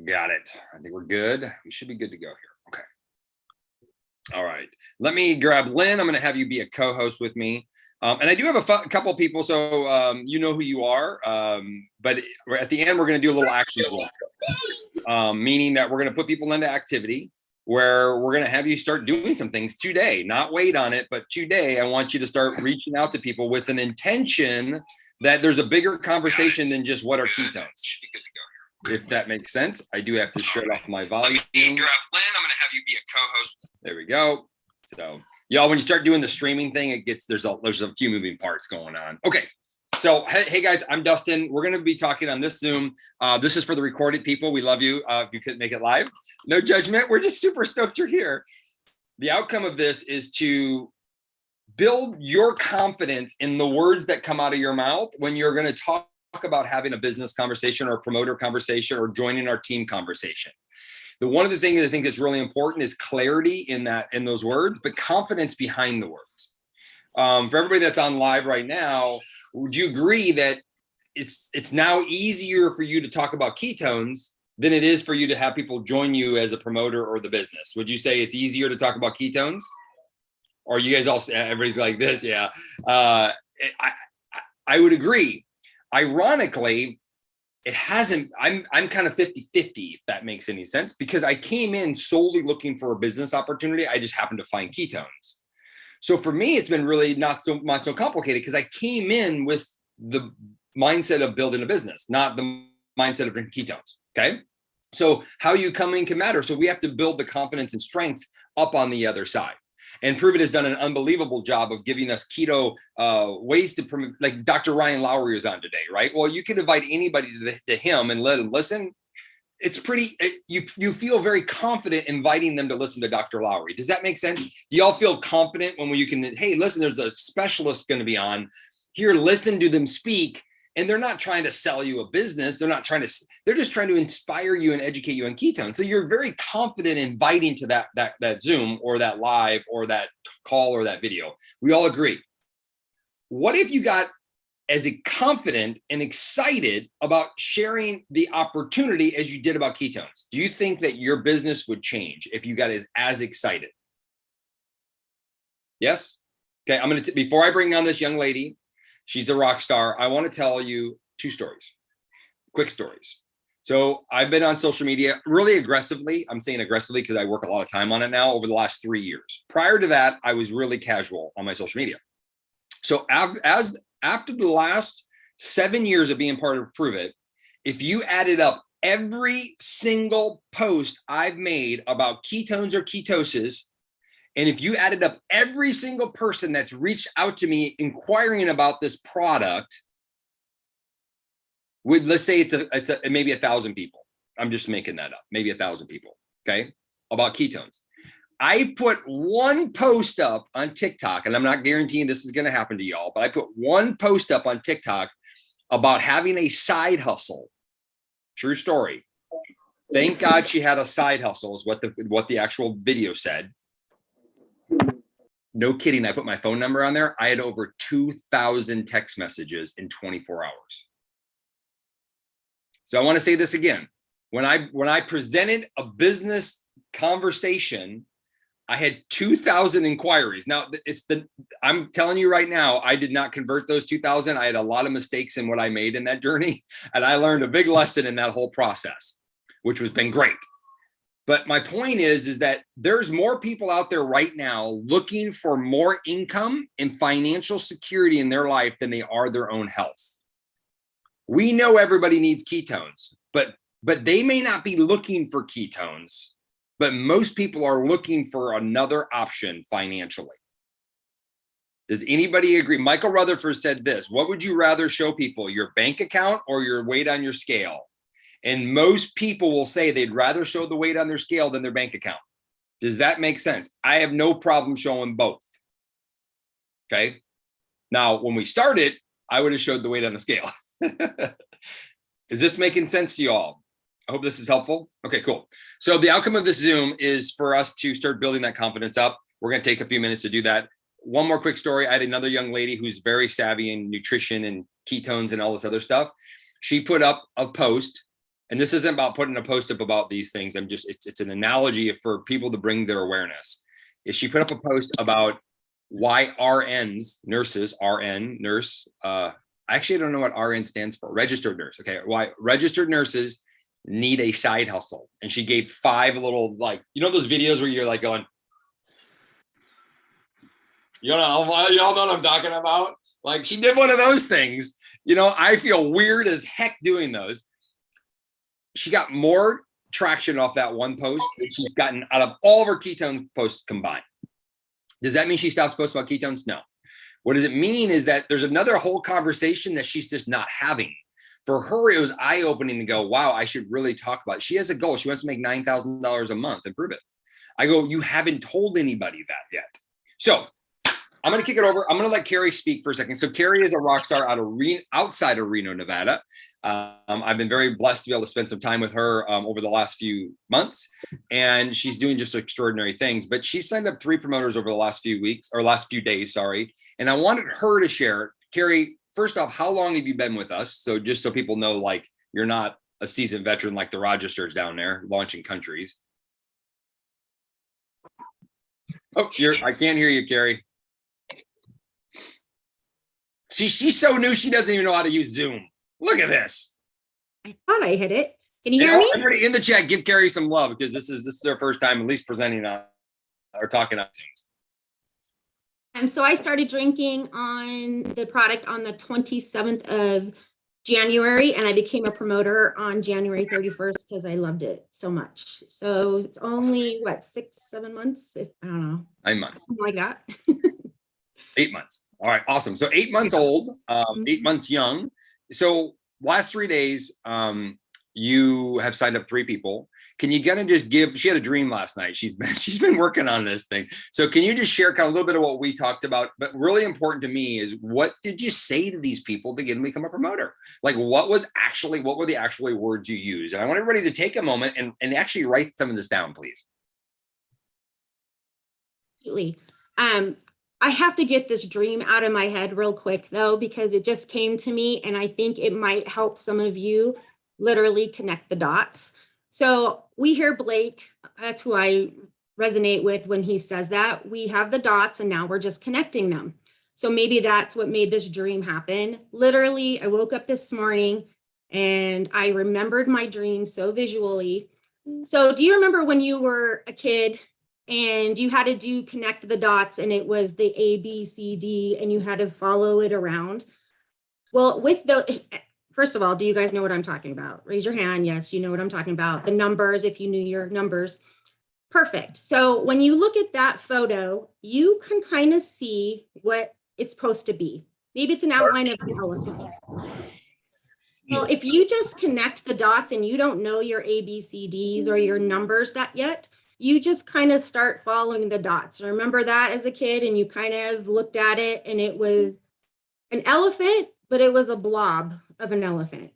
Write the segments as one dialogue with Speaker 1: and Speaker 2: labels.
Speaker 1: Got it. I think we're good. We should be good to go here. Okay. All right. Let me grab Lynn. I'm going to have you be a co-host with me. And I do have a couple of people, so you know who you are. But at the end, we're going to do a little action meaning that we're going to put people into activity where we're going to have you start doing some things today, not wait on it, but today I want you to start reaching out to people with an intention that there's a bigger conversation than just what are ketones. If that makes sense. I do have to shut off my volume. Grab Lynn, I'm going to have you be a co-host. There we go. So y'all, when you start doing the streaming thing, it gets, there's a few moving parts going on. Okay. So, hey guys, I'm Dustin. We're going to be talking on this Zoom. This is for the recorded people. We love you. If you couldn't make it live, no judgment. We're just super stoked you're here. The outcome of this is to build your confidence in the words that come out of your mouth when you're going to talk about having a business conversation or a promoter conversation or joining our team conversation. One of the things I think is really important is clarity in those words, but confidence behind the words. For everybody that's on live right now, would you agree that it's now easier for you to talk about ketones than it is for you to have people join you as a promoter or the business? Would you say it's easier to talk about ketones? Or you guys all, everybody's like this? Yeah, I would agree. Ironically, it hasn't, I'm kind of 50-50, if that makes any sense, because I came in solely looking for a business opportunity. I just happened to find ketones. So for me, it's been really not so complicated because I came in with the mindset of building a business, not the mindset of drinking ketones. Okay. So how you come in can matter. So we have to build the confidence and strength up on the other side. And Pruvit has done an unbelievable job of giving us keto ways to promote, like Dr. Ryan Lowry is on today, right? Well, you can invite anybody to him and let him listen. It's pretty, you feel very confident inviting them to listen to Dr. Lowry. Does that make sense? Do y'all feel confident when you can, hey, listen, there's a specialist going to be on here, listen to them speak. And they're not trying to sell you a business. They're just trying to inspire you and educate you on ketones. So you're very confident inviting to that Zoom or that live or that call or that video. We all agree. What if you got as confident and excited about sharing the opportunity as you did about ketones? Do you think that your business would change if you got as excited? Yes? Okay, I'm going to, before I bring on this young lady, she's a rock star. I want to tell you two stories, quick stories. So I've been on social media really aggressively. I'm saying aggressively because I work a lot of time on it now over the last 3 years. Prior to that, I was really casual on my social media. So after the last 7 years of being part of Pruvit, if you added up every single post I've made about ketones or ketosis, and if you added up every single person that's reached out to me inquiring about this product, let's say it's maybe 1,000 people. I'm just making that up. Maybe 1,000 people, okay, about ketones. I put one post up on TikTok, and I'm not guaranteeing this is going to happen to y'all, but I put one post up on TikTok about having a side hustle. True story. Thank God she had a side hustle is what the actual video said. No kidding. I put my phone number on there. I had over 2,000 text messages in 24 hours. So I want to say this again. When I presented a business conversation, I had 2,000 inquiries. Now I'm telling you right now, I did not convert those 2,000. I had a lot of mistakes in what I made in that journey. And I learned a big lesson in that whole process, which has been great. But my point is that there's more people out there right now looking for more income and financial security in their life than they are their own health. We know everybody needs ketones, but they may not be looking for ketones, but most people are looking for another option financially. Does anybody agree? Michael Rutherford said this: what would you rather show people, your bank account or your weight on your scale? And most people will say they'd rather show the weight on their scale than their bank account. Does that make sense? I have no problem showing both. Okay. Now, when we started, I would have showed the weight on the scale. Is this making sense to you all? I hope this is helpful. Okay, cool. So the outcome of this Zoom is for us to start building that confidence up. We're going to take a few minutes to do that. One more quick story. I had another young lady who's very savvy in nutrition and ketones and all this other stuff. She put up a post and this isn't about putting a post up about these things. It's an analogy for people to bring their awareness. Is she put up a post about why RNs, nurses, RN, nurse, I actually don't know what RN stands for, registered nurse. Okay, why registered nurses need a side hustle. And she gave 5 little, like, you know, those videos where you're like going, y'all know what I'm talking about? Like, she did one of those things. You know, I feel weird as heck doing those. She got more traction off that one post than she's gotten out of all of her ketone posts combined. Does that mean she stops posting about ketones? No. What does it mean is that there's another whole conversation that she's just not having. For her, it was eye-opening to go, wow, I should really talk about it. She has a goal. She wants to make $9,000 a month and prove it. I go, you haven't told anybody that yet. So I'm going to kick it over. I'm going to let Carrie speak for a second. So Carrie is a rock star outside of Reno, Nevada. I've been very blessed to be able to spend some time with her over the last few months, and she's doing just extraordinary things. But she signed up 3 promoters over the last few weeks, or last few days, sorry. And I wanted her to share. Carrie, first off, how long have you been with us? So just so people know, like, you're not a seasoned veteran like the Rogesters down there launching countries. Oh, I can't hear you, Carrie. See, she's so new, she doesn't even know how to use Zoom. Look at this.
Speaker 2: I thought I hit it. Can you hear me?
Speaker 1: Everybody in the chat, give Carrie some love, because this is their first time at least presenting on or talking on things.
Speaker 2: And so I started drinking on the product on the 27th of January, and I became a promoter on January 31st because I loved it so much. So it's only, what, 6-7 months? I don't know.
Speaker 1: 9 months.
Speaker 2: Something like that.
Speaker 1: 8 months. All right, awesome. So 8 months old, 8 months young. So last 3 days, you have signed up 3 people. Can you kind of just give, she had a dream last night. She's been working on this thing. So can you just share kind of a little bit of what we talked about? But really important to me is, what did you say to these people to get them to become a promoter? Like, what were the actual words you used? And I want everybody to take a moment and actually write some of this down, please.
Speaker 2: Absolutely. I have to get this dream out of my head real quick, though, because it just came to me, and I think it might help some of you literally connect the dots. So we hear Blake, that's who I resonate with when he says that. We have the dots, and now we're just connecting them. So maybe that's what made this dream happen. Literally, I woke up this morning, and I remembered my dream so visually. So do you remember when you were a kid and you had to connect the dots, and it was the A, B, C, D, and you had to follow it around? Well, first of all, do you guys know what I'm talking about? Raise your hand. Yes, you know what I'm talking about. The numbers, if you knew your numbers. Perfect. So when you look at that photo, you can kind of see what it's supposed to be. Maybe it's an outline of an elephant. Well, if you just connect the dots and you don't know your A, B, C, Ds or your numbers yet, you just kind of start following the dots. Remember that as a kid, and you kind of looked at it, and it was an elephant, but it was a blob of an elephant.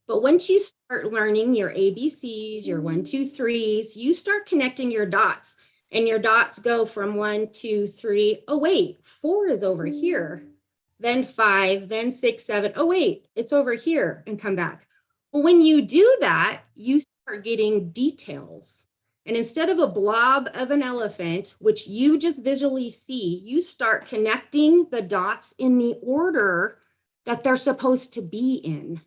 Speaker 2: But once you start learning your ABCs, your 1, 2, 3s, you start connecting your dots, and your dots go from 1, 2, 3. Oh, wait, 4 is over here. Then 5, then 6, 7. Oh, wait, it's over here, and come back. Well, when you do that, you start getting details. And instead of a blob of an elephant, which you just visually see, you start connecting the dots in the order that they're supposed to be in.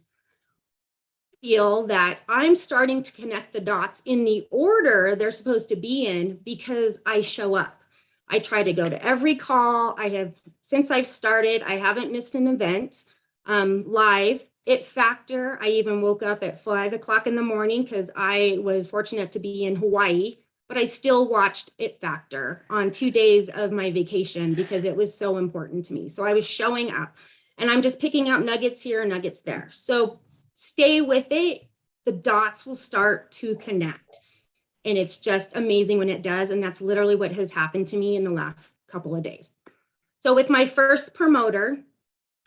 Speaker 2: Feel that I'm starting to connect the dots in the order they're supposed to be in because I show up. I try to go to every call. Since I've started, I haven't missed an event live. It Factor, I even woke up at 5 o'clock in the morning because I was fortunate to be in Hawaii, but I still watched It Factor on 2 days of my vacation because it was so important to me. So I was showing up, and I'm just picking out nuggets here and nuggets there. So stay with it. The dots will start to connect, and it's just amazing when it does. And that's literally what has happened to me in the last couple of days. So with my first promoter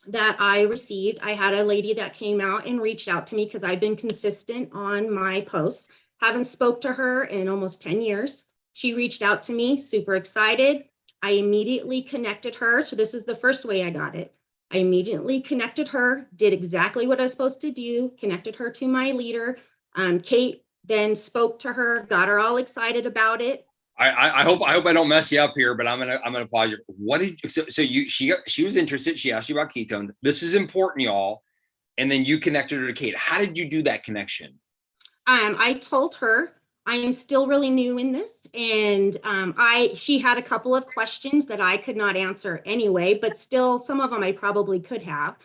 Speaker 2: that I received, I had a lady that came out and reached out to me because I've been consistent on my posts. Haven't spoke to her in almost 10 years. She reached out to me, super excited. I immediately connected her. So this is the first way I got it. I immediately connected her, did exactly what I was supposed to do, connected her to my leader, Kate then spoke to her, got her all excited about it.
Speaker 1: I hope I don't mess you up here, but I'm gonna pause you. What did she was interested? She asked you about ketones. This is important, y'all. And then you connected her to Kate. How did you do that connection?
Speaker 2: I told her I am still really new in this, and she had a couple of questions that I could not answer anyway, but still some of them I probably could have.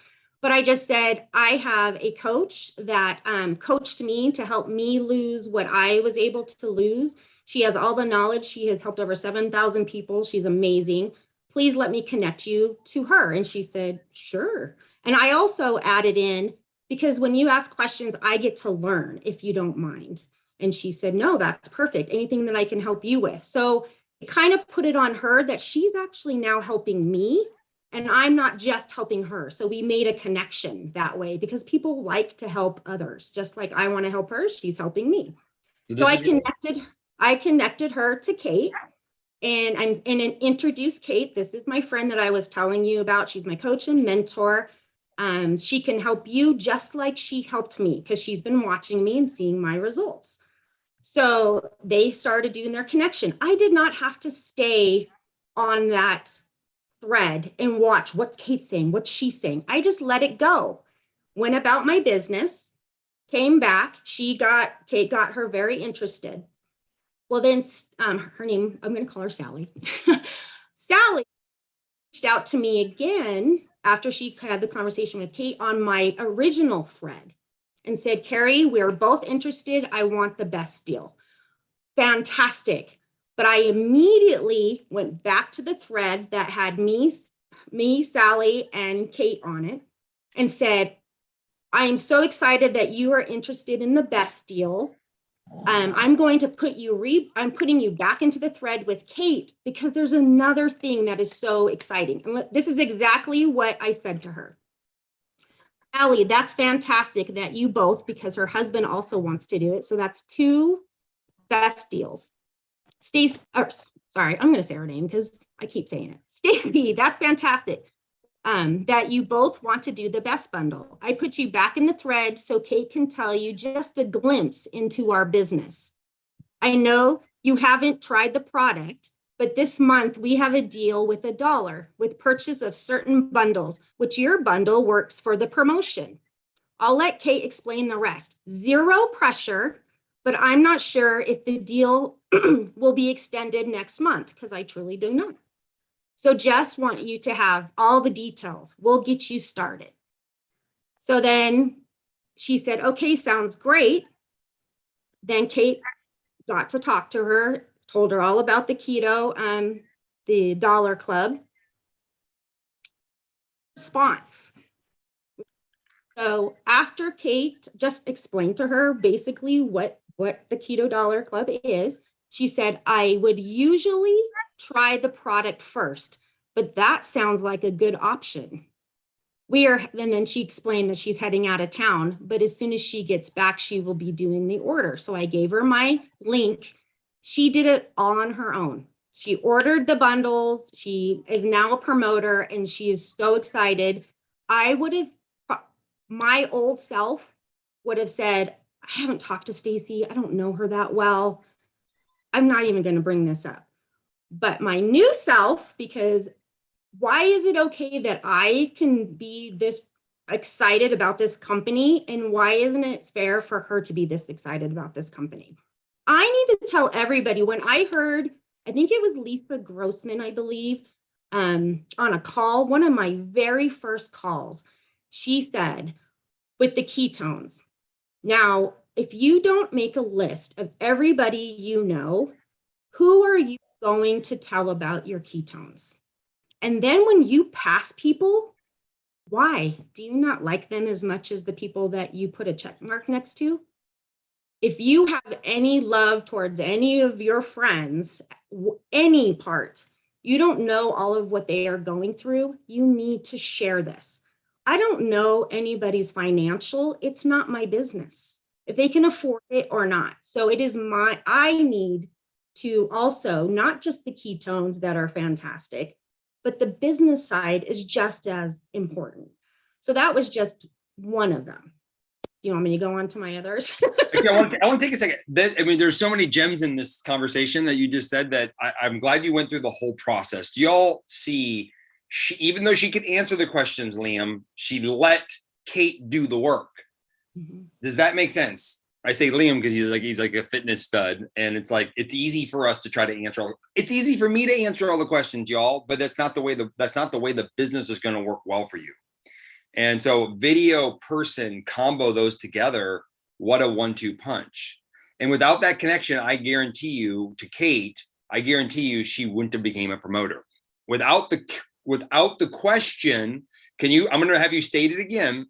Speaker 2: But I just said, I have a coach that coached me to help me lose what I was able to lose. She has all the knowledge. She has helped over 7,000 people. She's amazing. Please let me connect you to her. And she said, sure. And I also added in, because when you ask questions, I get to learn, if you don't mind. And she said, no, that's perfect. Anything that I can help you with. So it kind of put it on her that she's actually now helping me, and I'm not just helping her. So we made a connection that way, because people like to help others. Just like I want to help her, she's helping me. So I connected her to Kate, and introduced Kate. This is my friend that I was telling you about. She's my coach and mentor. She can help you just like she helped me, because she's been watching me and seeing my results. So they started doing their connection. I did not have to stay on that thread and watch what's Kate saying, what's she saying. I just let it go. Went about my business, came back. Kate got her very interested. Well, then her name, I'm going to call her Sally. Sally reached out to me again after she had the conversation with Kate on my original thread and said, Carrie, we're both interested. I want the best deal. Fantastic. But I immediately went back to the thread that had me, Sally, and Kate on it and said, I am so excited that you are interested in the best deal. I'm going to I'm putting you back into the thread with Kate, because there's another thing that is so exciting. And this is exactly what I said to her. Allie, that's fantastic that you both, because her husband also wants to do it. So that's 2 best deals. Stacey, sorry, I'm going to say her name because I keep saying it. Stacey, that's fantastic. That you both want to do the best bundle. I put you back in the thread so Kate can tell you just a glimpse into our business. I know you haven't tried the product, but this month we have a deal with $1 with purchase of certain bundles, which your bundle works for the promotion. I'll let Kate explain the rest. Zero pressure, but I'm not sure if the deal will be extended next month, because I truly do not. So just want you to have all the details. We'll get you started. So then she said, okay, sounds great. Then Kate got to talk to her, told her all about the keto, the Dollar Club response. So after Kate just explained to her basically what the Keto Dollar Club is, she said, I would usually try the product first, but that sounds like a good option. And then she explained that she's heading out of town, but as soon as she gets back, she will be doing the order. So I gave her my link. She did it all on her own. She ordered the bundles. She is now a promoter, and she is so excited. My old self would have said, I haven't talked to Stacey. I don't know her that well. I'm not even going to bring this up. But my new self, because why is it okay that I can be this excited about this company, and why isn't it fair for her to be this excited about this company? I need to tell everybody, when I heard, I think it was Lisa Grossman, I believe, on a call, one of my very first calls, she said, with the ketones. Now, if you don't make a list of everybody you know, who are you going to tell about your ketones? And then when you pass people, why? Do you not like them as much as the people that you put a check mark next to? If you have any love towards any of your friends, any part, you don't know all of what they are going through, you need to share this. I don't know anybody's financial. It's not my business if they can afford it or not. So it is I need to also, not just the ketones that are fantastic, but the business side is just as important. So that was just one of them. Do you want me to go on to my others?
Speaker 1: Actually, I want to take a second. There's so many gems in this conversation that you just said that I'm glad you went through the whole process. Do y'all see, even though she could answer the questions, Liam, she let Kate do the work. Mm-hmm. Does that make sense? I say Liam because he's like a fitness stud, and it's like it's easy for us to try to answer. It's easy for me to answer all the questions, y'all, but that's not the way the business is going to work well for you. And so video, person, combo those together, what a 1-2 punch. And without that connection, I guarantee you to Kate, I guarantee you she wouldn't have became a promoter. Without the question, I'm going to have you state it again,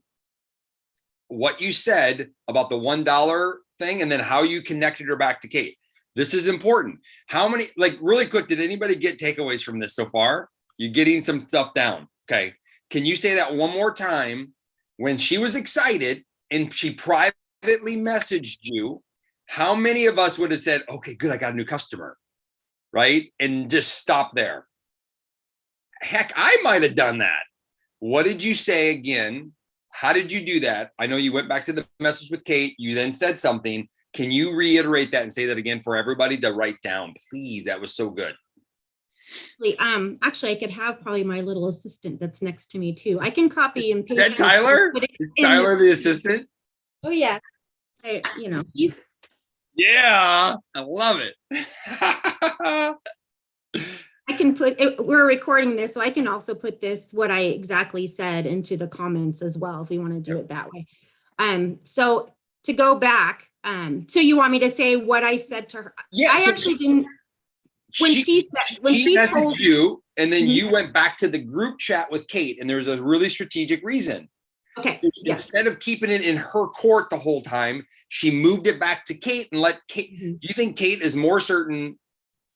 Speaker 1: what you said about the $1 thing, and then how you connected her back to Kate. This is important. How many, like really quick, did anybody get takeaways from this so far? You're getting some stuff down. Okay. Can you say that one more time? When she was excited and she privately messaged you, how many of us would have said, okay, good, I got a new customer, right? And just stop there. Heck, I might have done that. What did you say again? How did you do that? I know you went back to the message with Kate. You then said something. Can you reiterate that and say that again for everybody to write down, please? That was so good.
Speaker 2: Actually, I could have probably my little assistant that's next to me too. I can copy and paste.
Speaker 1: Is that Tyler? Is Tyler the assistant?
Speaker 2: Oh yeah. He's.
Speaker 1: Yeah, I love it.
Speaker 2: I can put it, we're recording this, so I can also put this, what I exactly said, into the comments as well, if we want to do it that way. So to go back, so you want me to say what I said to her?
Speaker 1: Yeah,
Speaker 2: I actually didn't. When she told
Speaker 1: you, and then you went back to the group chat with Kate, and there's a really strategic reason.
Speaker 2: Okay.
Speaker 1: Instead of keeping it in her court the whole time, she moved it back to Kate and let Kate. Do you think Kate is more certain?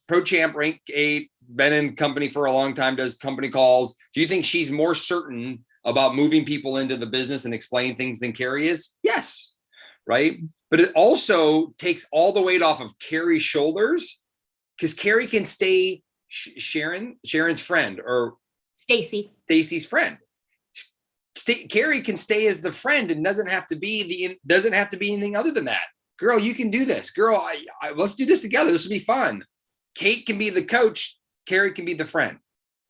Speaker 1: Pro champ, rank 8, been in company for a long time, does company calls. Do you think she's more certain about moving people into the business and explaining things than Carrie is? Yes. Right. But it also takes all the weight off of Carrie's shoulders, because Carrie can stay Sharon's friend, or Stacy's friend. Carrie can stay as the friend and doesn't have to be anything other than that. Girl, you can do this. Girl, let's do this together. This will be fun. Kate can be the coach. Carrie can be the friend.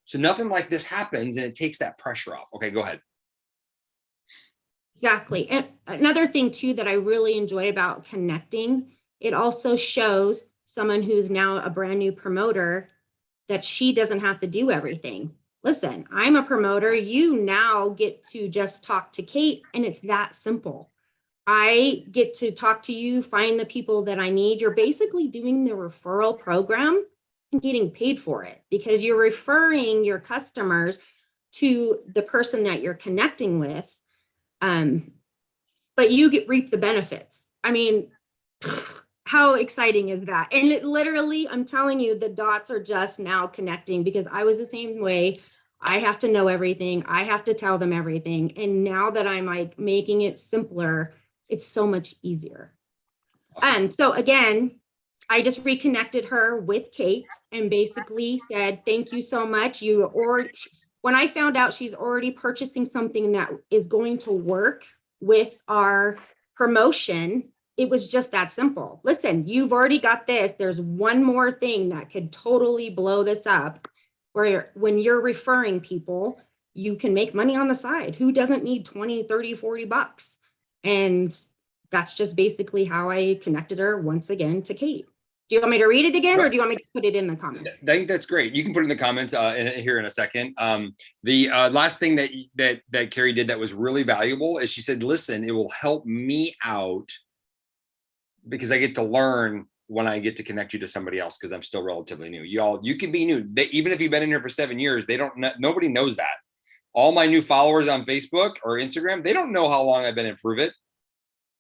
Speaker 1: So nothing like this happens, and it takes that pressure off. Okay, go ahead.
Speaker 2: Exactly. And another thing too that I really enjoy about connecting, it also shows someone who's now a brand new promoter that she doesn't have to do everything. Listen, I'm a promoter. You now get to just talk to Kate, and it's that simple. I get to talk to you, find the people that I need. You're basically doing the referral program and getting paid for it, because you're referring your customers to the person that you're connecting with. But you reap the benefits. I mean, how exciting is that? And it literally, I'm telling you, the dots are just now connecting, because I was the same way. I have to know everything. I have to tell them everything. And now that I'm like making it simpler, it's so much easier. Awesome. So again, I just reconnected her with Kate and basically said, thank you so much. When I found out she's already purchasing something that is going to work with our promotion, it was just that simple. Listen, you've already got this. There's one more thing that could totally blow this up, where when you're referring people, you can make money on the side. Who doesn't need 20, 30, 40 bucks? And that's just basically how I connected her once again to Kate. Do you want me to read it again, or do you want me to put it in the comments?
Speaker 1: I think that's great. You can put it in the comments here in a second. The last thing that Carrie did that was really valuable is she said, listen, it will help me out because I get to learn when I get to connect you to somebody else, because I'm still relatively new. You can be new. Even if you've been in here for 7 years, nobody knows that. All my new followers on Facebook or Instagram, they don't know how long I've been in Prove It.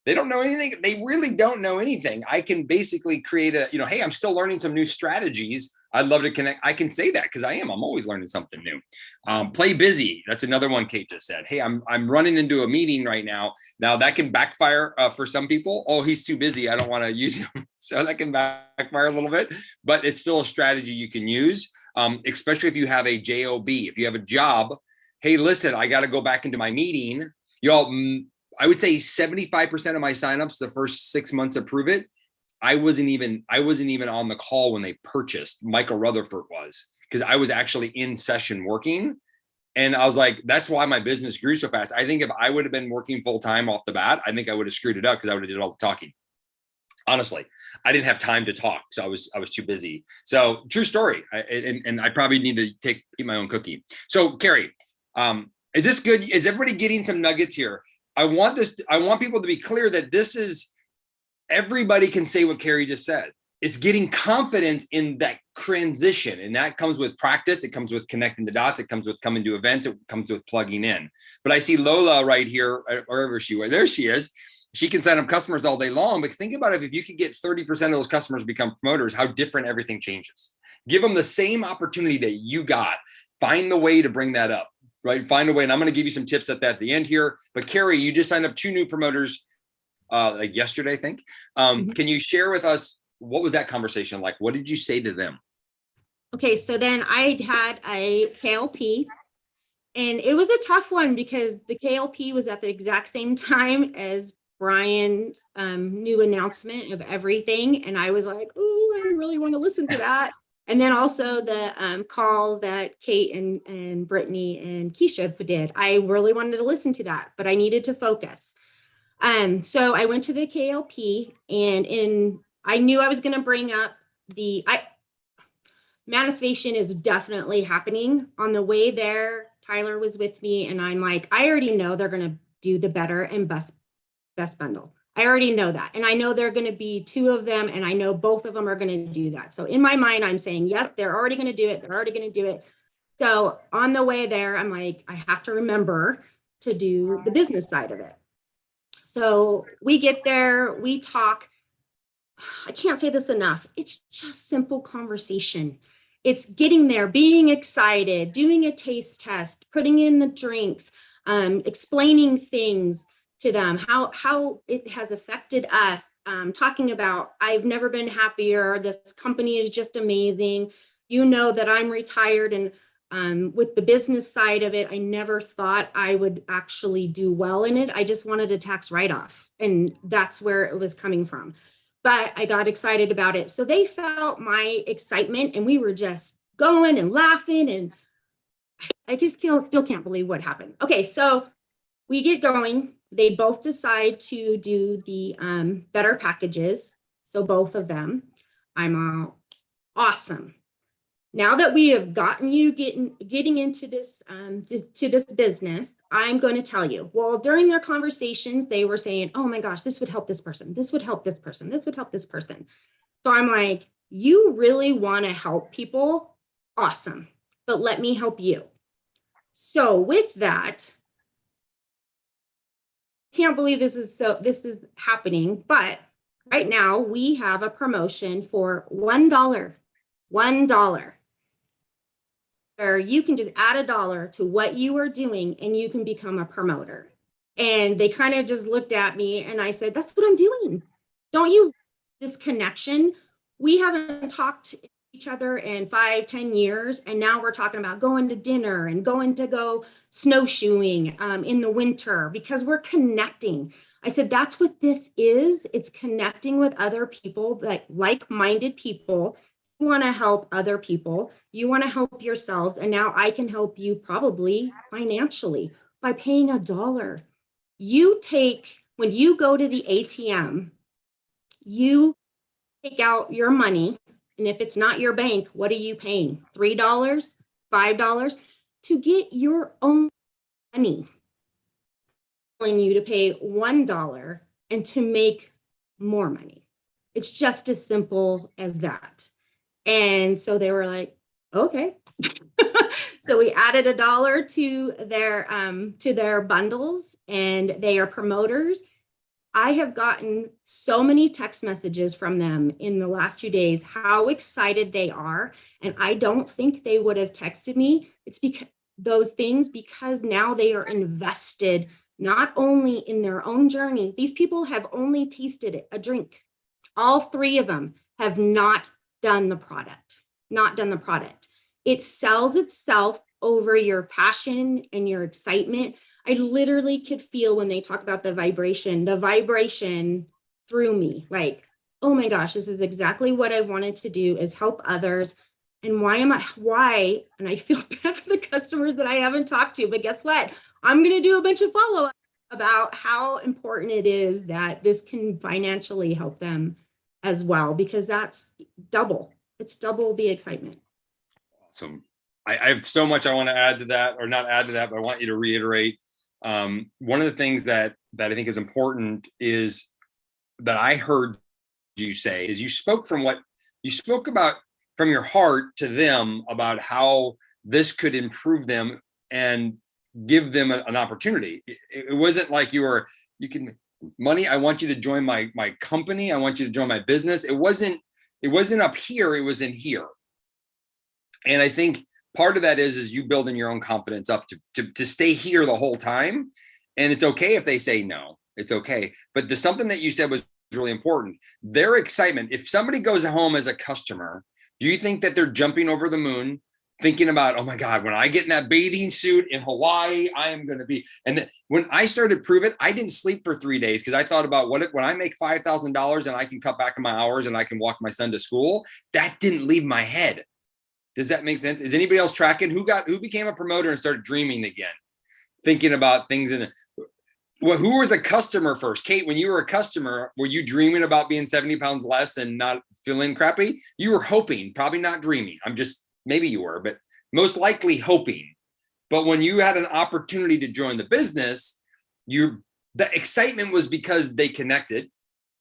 Speaker 1: They don't know anything. They really don't know anything. I can basically create hey, I'm still learning some new strategies. I'd love to connect. I can say that because I'm always learning something new. Play busy. That's another one Kate just said. Hey, I'm running into a meeting right now. Now that can backfire for some people. Oh, he's too busy. I don't want to use him. So that can backfire a little bit, but it's still a strategy you can use, especially if you have a job. If you have a job, hey, listen, I got to go back into my meeting. Y'all, I would say 75% of my signups the first 6 months of Prove It, I wasn't even on the call when they purchased. Michael Rutherford was, because I was actually in session working. And I was like, that's why my business grew so fast. I think if I would have been working full time off the bat, I think I would have screwed it up because I would have did all the talking. Honestly, I didn't have time to talk, so I was too busy. So true story. And I probably need to eat my own cookie. So Carrie, is this good? Is everybody getting some nuggets here? I want people to be clear that this is, everybody can say what Carrie just said. It's getting confidence in that transition. And that comes with practice. It comes with connecting the dots. It comes with coming to events. It comes with plugging in. But I see Lola right here, wherever she was. There she is. She can sign up customers all day long. But think about it, if you could get 30% of those customers become promoters, how different everything changes. Give them the same opportunity that you got. Find the way to bring that up, right? Find a way. And I'm going to give you some tips at the end here. But Carrie, you just signed up 2 new promoters like yesterday, I think. Can you share with us, what was that conversation like? What did you say to them?
Speaker 2: Okay, so then I had a KLP, and it was a tough one because the KLP was at the exact same time as Brian's new announcement of everything. And I was like, oh, I really want to listen to that. And then also the call that Kate and Brittany and Keisha did. I really wanted to listen to that, but I needed to focus. So I went to the KLP, and I knew I was going to bring up manifestation is definitely happening. On the way there, Tyler was with me, and I'm like, I already know they're going to do the better and best bundle. I already know that. And I know there are going to be 2 of them, and I know both of them are going to do that. So in my mind, I'm saying, yes, they're already going to do it. They're already going to do it. So on the way there, I'm like, I have to remember to do the business side of it. So we get there, we talk. I can't say this enough. It's just simple conversation. It's getting there, being excited, doing a taste test, putting in the drinks, explaining things to them, how it has affected us, talking about, I've never been happier. This company is just amazing. You know that I'm retired, and with the business side of it, I never thought I would actually do well in it. I just wanted a tax write-off, and that's where it was coming from. But I got excited about it. So they felt my excitement, and we were just going and laughing, and I just still can't believe what happened. Okay, so we get going. They both decide to do the better packages. So both of them. I'm awesome. Now that we have gotten you getting into this to this business, I'm going to tell you. Well, during their conversations, they were saying, oh my gosh, this would help this person. This would help this person. This would help this person. So I'm like, you really want to help people? Awesome. But let me help you. So with that, can't believe this is happening, but right now we have a promotion for $1. $1. Where you can just add $1 to what you are doing and you can become a promoter. And they kind of just looked at me, and I said, that's what I'm doing. Don't you, this connection, we haven't talked to each other in 5-10 years. And now we're talking about going to dinner and going to go snowshoeing in the winter because we're connecting. I said, that's what this is. It's connecting with other people, like-minded people. You want to help other people, you want to help yourselves, and now I can help you probably financially by paying $1. When you go to the ATM, you take out your money, and if it's not your bank, what are you paying? $3, $5 to get your own money. I'm telling you to pay $1 and to make more money. It's just as simple as that. And so they were like, okay. So we added $1 to their bundles, and they are promoters. I have gotten so many text messages from them in the last 2 days, how excited they are. And I don't think they would have texted me. It's because because now they are invested, not only in their own journey. These people have only tasted a drink. All 3 of them have not done the product. It sells itself over your passion and your excitement I literally could feel when they talk about the vibration through me, like, oh my gosh, this is exactly what I wanted to do, is help others. And and I feel bad for the customers that I haven't talked to, but guess what? I'm going to do a bunch of follow-up about how important it is that this can financially help them as well, because it's double the excitement.
Speaker 1: Awesome. I have so much I want to add to that, or not add to that, but I want you to reiterate. One of the things that I think is important is that I heard you say is you spoke about from your heart to them about how this could improve them and give them an opportunity. It wasn't like you can money. I want you to join my company. I want you to join my business. It wasn't up here. It was in here. And I think part of that is you building your own confidence up to stay here the whole time. And it's okay if they say no, it's okay. But there's something that you said was really important. Their excitement. If somebody goes home as a customer, do you think that they're jumping over the moon thinking about, oh my God, when I get in that bathing suit in Hawaii, I am going to be. And then when I started Prove It, I didn't sleep for 3 days because I thought about when I make $5,000 and I can cut back on my hours and I can walk my son to school. That didn't leave my head. Does that make sense? Is anybody else tracking who became a promoter and started dreaming again, thinking about things who was a customer first? Kate, when you were a customer, were you dreaming about being 70 pounds less and not feeling crappy? You were hoping, probably not dreaming. Maybe you were, but most likely hoping. But when you had an opportunity to join the business, the excitement was because they connected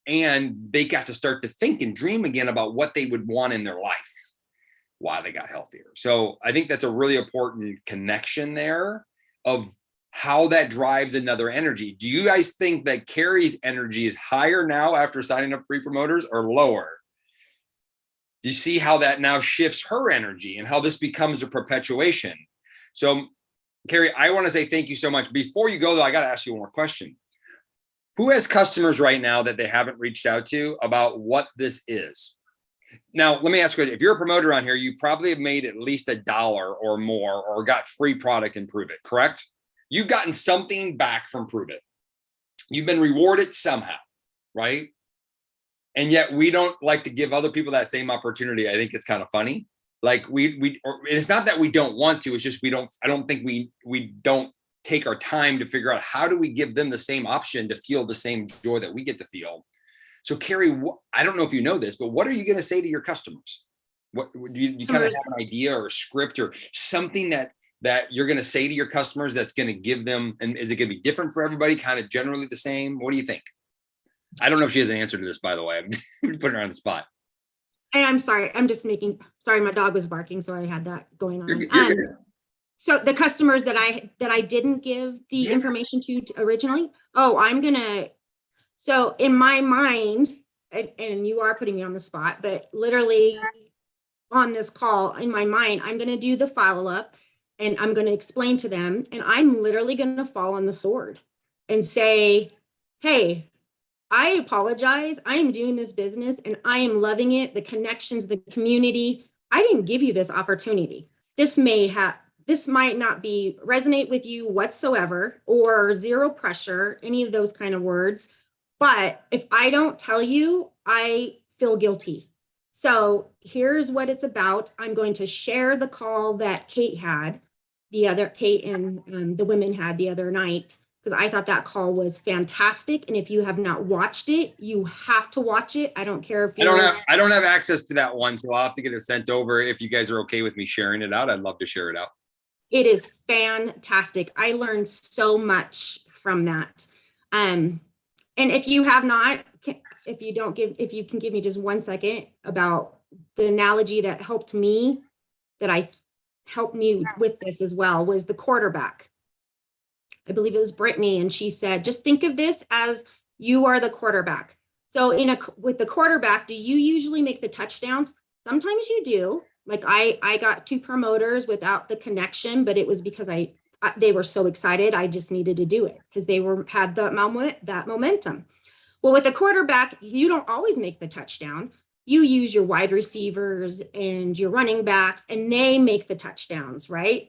Speaker 1: and they got to start to think and dream again about what they would want in their life while they got healthier. So I think that's a really important connection there of how that drives another energy. Do you guys think that Carrie's energy is higher now after signing up free promoters or lower? Do you see how that now shifts her energy and how this becomes a perpetuation? So Carrie, I want to say thank you so much. Before you go though, I got to ask you one more question. Who has customers right now that they haven't reached out to about what this is? Now, let me ask you, if you're a promoter on here, you probably have made at least $1 or more or got free product in Prove It, correct? You've gotten something back from Prove It. You've been rewarded somehow, right? And yet we don't like to give other people that same opportunity. I think it's kind of funny. Like it's not that we don't want to, it's just I don't think we don't take our time to figure out how do we give them the same option to feel the same joy that we get to feel. So Carrie, I don't know if you know this, but what are you going to say to your customers? What do you kind of have an idea or a script or something that you're going to say to your customers that's going to give them, and is it going to be different for everybody, kind of generally the same? What do you think? I don't know if she has an answer to this, by the way. I'm putting her on the spot.
Speaker 2: And I'm sorry, sorry, my dog was barking, so I had that going on.
Speaker 1: You're good.
Speaker 2: So the customers that I didn't give the information to originally, so in my mind, and you are putting me on the spot, but literally on this call, in my mind, I'm going to do the follow-up and I'm going to explain to them, and I'm literally going to fall on the sword and say, hey, I apologize. I am doing this business and I am loving it. The connections, the community. I didn't give you this opportunity. This might not be resonate with you whatsoever, or zero pressure, any of those kind of words. But if I don't tell you, I feel guilty. So here's what it's about. I'm going to share the call that Kate and the women had the other night, because I thought that call was fantastic. And if you have not watched it, you have to watch it. I don't care if you
Speaker 1: I don't have access to that one, so I'll have to get it sent over. If you guys are okay with me sharing it out, I'd love to share it out.
Speaker 2: It is fantastic. I learned so much from that. And if you have not, if you can give me just 1 second about the analogy that helped me with this as well, was the quarterback. I believe it was Brittany, and she said, just think of this as you are the quarterback. So with the quarterback, do you usually make the touchdowns? Sometimes you do. Like I got 2 promoters without the connection, but it was because they were so excited. I just needed to do it because they had that momentum. Well, with the quarterback, you don't always make the touchdown. You use your wide receivers and your running backs, and they make the touchdowns, right?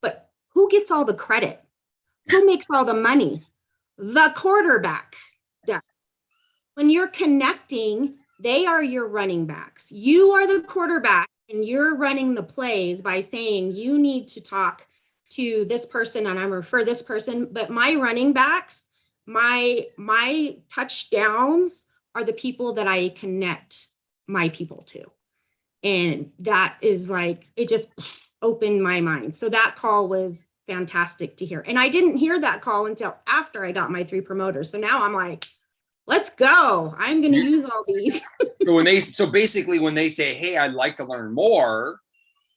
Speaker 2: But who gets all the credit? Who makes all the money? The quarterback does. When you're connecting, they are your running backs. You are the quarterback and you're running the plays by saying you need to talk to this person and I'm refer this person. But my running backs, my touchdowns are the people that I connect my people to. And that is like, it just opened my mind. So that call was fantastic to hear. And I didn't hear that call until after I got my 3 promoters. So now I'm like, let's go. I'm going to use all these.
Speaker 1: So basically when they say, hey, I'd like to learn more,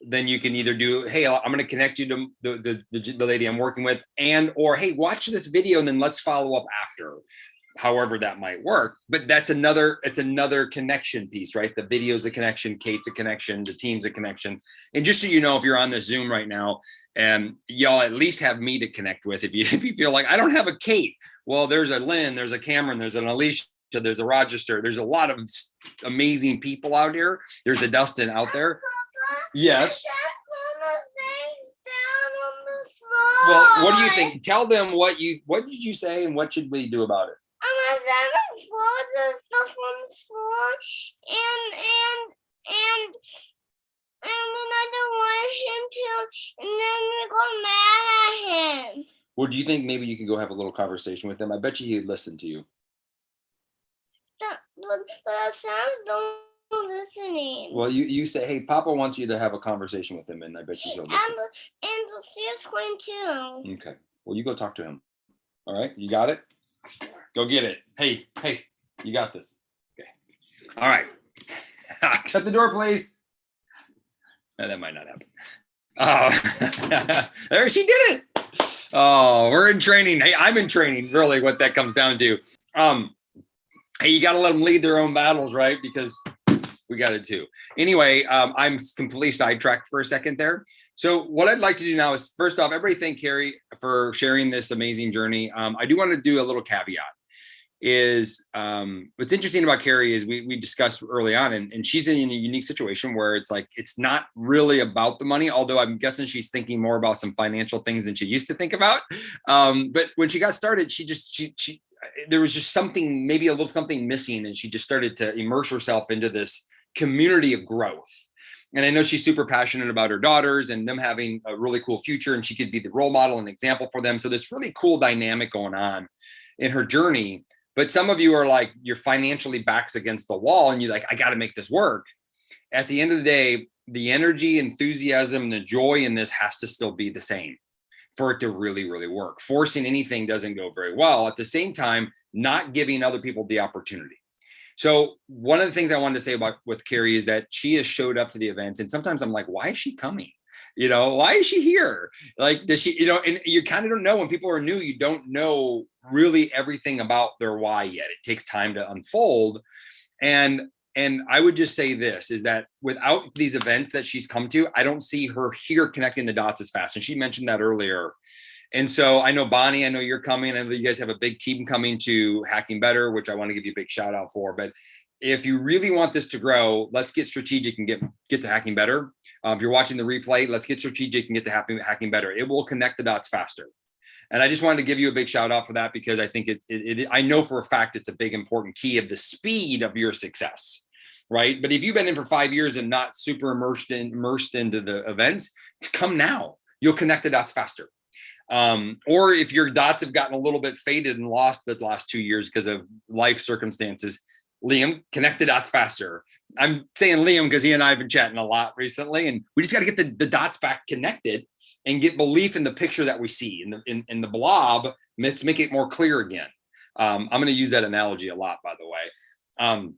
Speaker 1: then you can either do, hey, I'm going to connect you to the lady I'm working with, and, or, hey, watch this video and then let's follow up after, however that might work. But it's another connection piece, right? The video's a connection, Kate's a connection, the team's a connection. And just so you know, if you're on the Zoom right now, and y'all at least have me to connect with. If you feel like I don't have a Kate, well, there's a Lynn, there's a Cameron, there's an Alicia, there's a Rochester, there's a lot of amazing people out here. There's a Dustin out there.
Speaker 3: Papa,
Speaker 1: Yes.
Speaker 3: Well,
Speaker 1: Well, what do you think? Tell them what did you say and what should we do about it?
Speaker 3: I'm a seven floor, the stuff on the floor, and then I don't want him to, and then we got mad at him.
Speaker 1: Well, do you think maybe you can go have a little conversation with him? I bet you he'd listen to you.
Speaker 3: But the sounds don't listening.
Speaker 1: Well, you say, hey, Papa wants you to have a conversation with him, and I bet you he'll listen.
Speaker 3: And she's going too.
Speaker 1: Okay. Well, you go talk to him. All right. You got it? Go get it. Hey, you got this. Okay. All right. Shut the door, please. No, that might not happen. Oh, there, she did it. Oh, we're in training. Hey, I'm in training, really, what that comes down to. Hey, you got to let them lead their own battles, right? Because we got it too. Anyway, I'm completely sidetracked for a second there. So what I'd like to do now is, first off, everybody thank Carrie for sharing this amazing journey. I do want to do a little caveat. What's interesting about Carrie is we discussed early on, and she's in a unique situation where it's like, it's not really about the money, although I'm guessing she's thinking more about some financial things than she used to think about. But when she got started, she there was just something, maybe a little something missing, and she just started to immerse herself into this community of growth. And I know she's super passionate about her daughters and them having a really cool future, and she could be the role model and example for them. So this really cool dynamic going on in her journey. But some of you are like, you're financially backs against the wall and you're like, I got to make this work. At the end of the day, the energy, enthusiasm, and the joy in this has to still be the same for it to really, really work. Forcing anything doesn't go very well. At the same time, not giving other people the opportunity. So one of the things I wanted to say about with Carrie is that she has showed up to the events, and sometimes I'm like, why is she coming? Why is she here? Like, does she, and you kind of don't know when people are new, you don't know really everything about their why yet. It takes time to unfold. And I would just say this is that without these events that she's come to, I don't see her here connecting the dots as fast. And she mentioned that earlier. And so I know Bonnie, I know you're coming. I know you guys have a big team coming to Hacking Better, which I want to give you a big shout out for. But if you really want this to grow, let's get strategic and get to Hacking Better. If you're watching the replay, let's get strategic and get to Hacking Better. It will connect the dots faster. And I just wanted to give you a big shout out for that, because I think I know for a fact it's a big important key of the speed of your success, right? But if you've been in for 5 years and not super immersed into the events, come now. You'll connect the dots faster. Or if your dots have gotten a little bit faded and lost the last 2 years because of life circumstances, Liam, connect the dots faster. I'm saying Liam because he and I have been chatting a lot recently, and we just got to get the dots back connected and get belief in the picture that we see in the blob. Let's make it more clear again. I'm going to use that analogy a lot, by the way.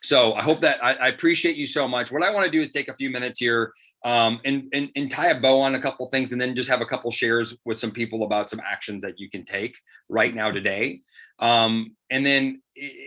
Speaker 1: So I hope that I appreciate you so much. What I want to do is take a few minutes here and tie a bow on a couple things, and then just have a couple shares with some people about some actions that you can take right now today. And then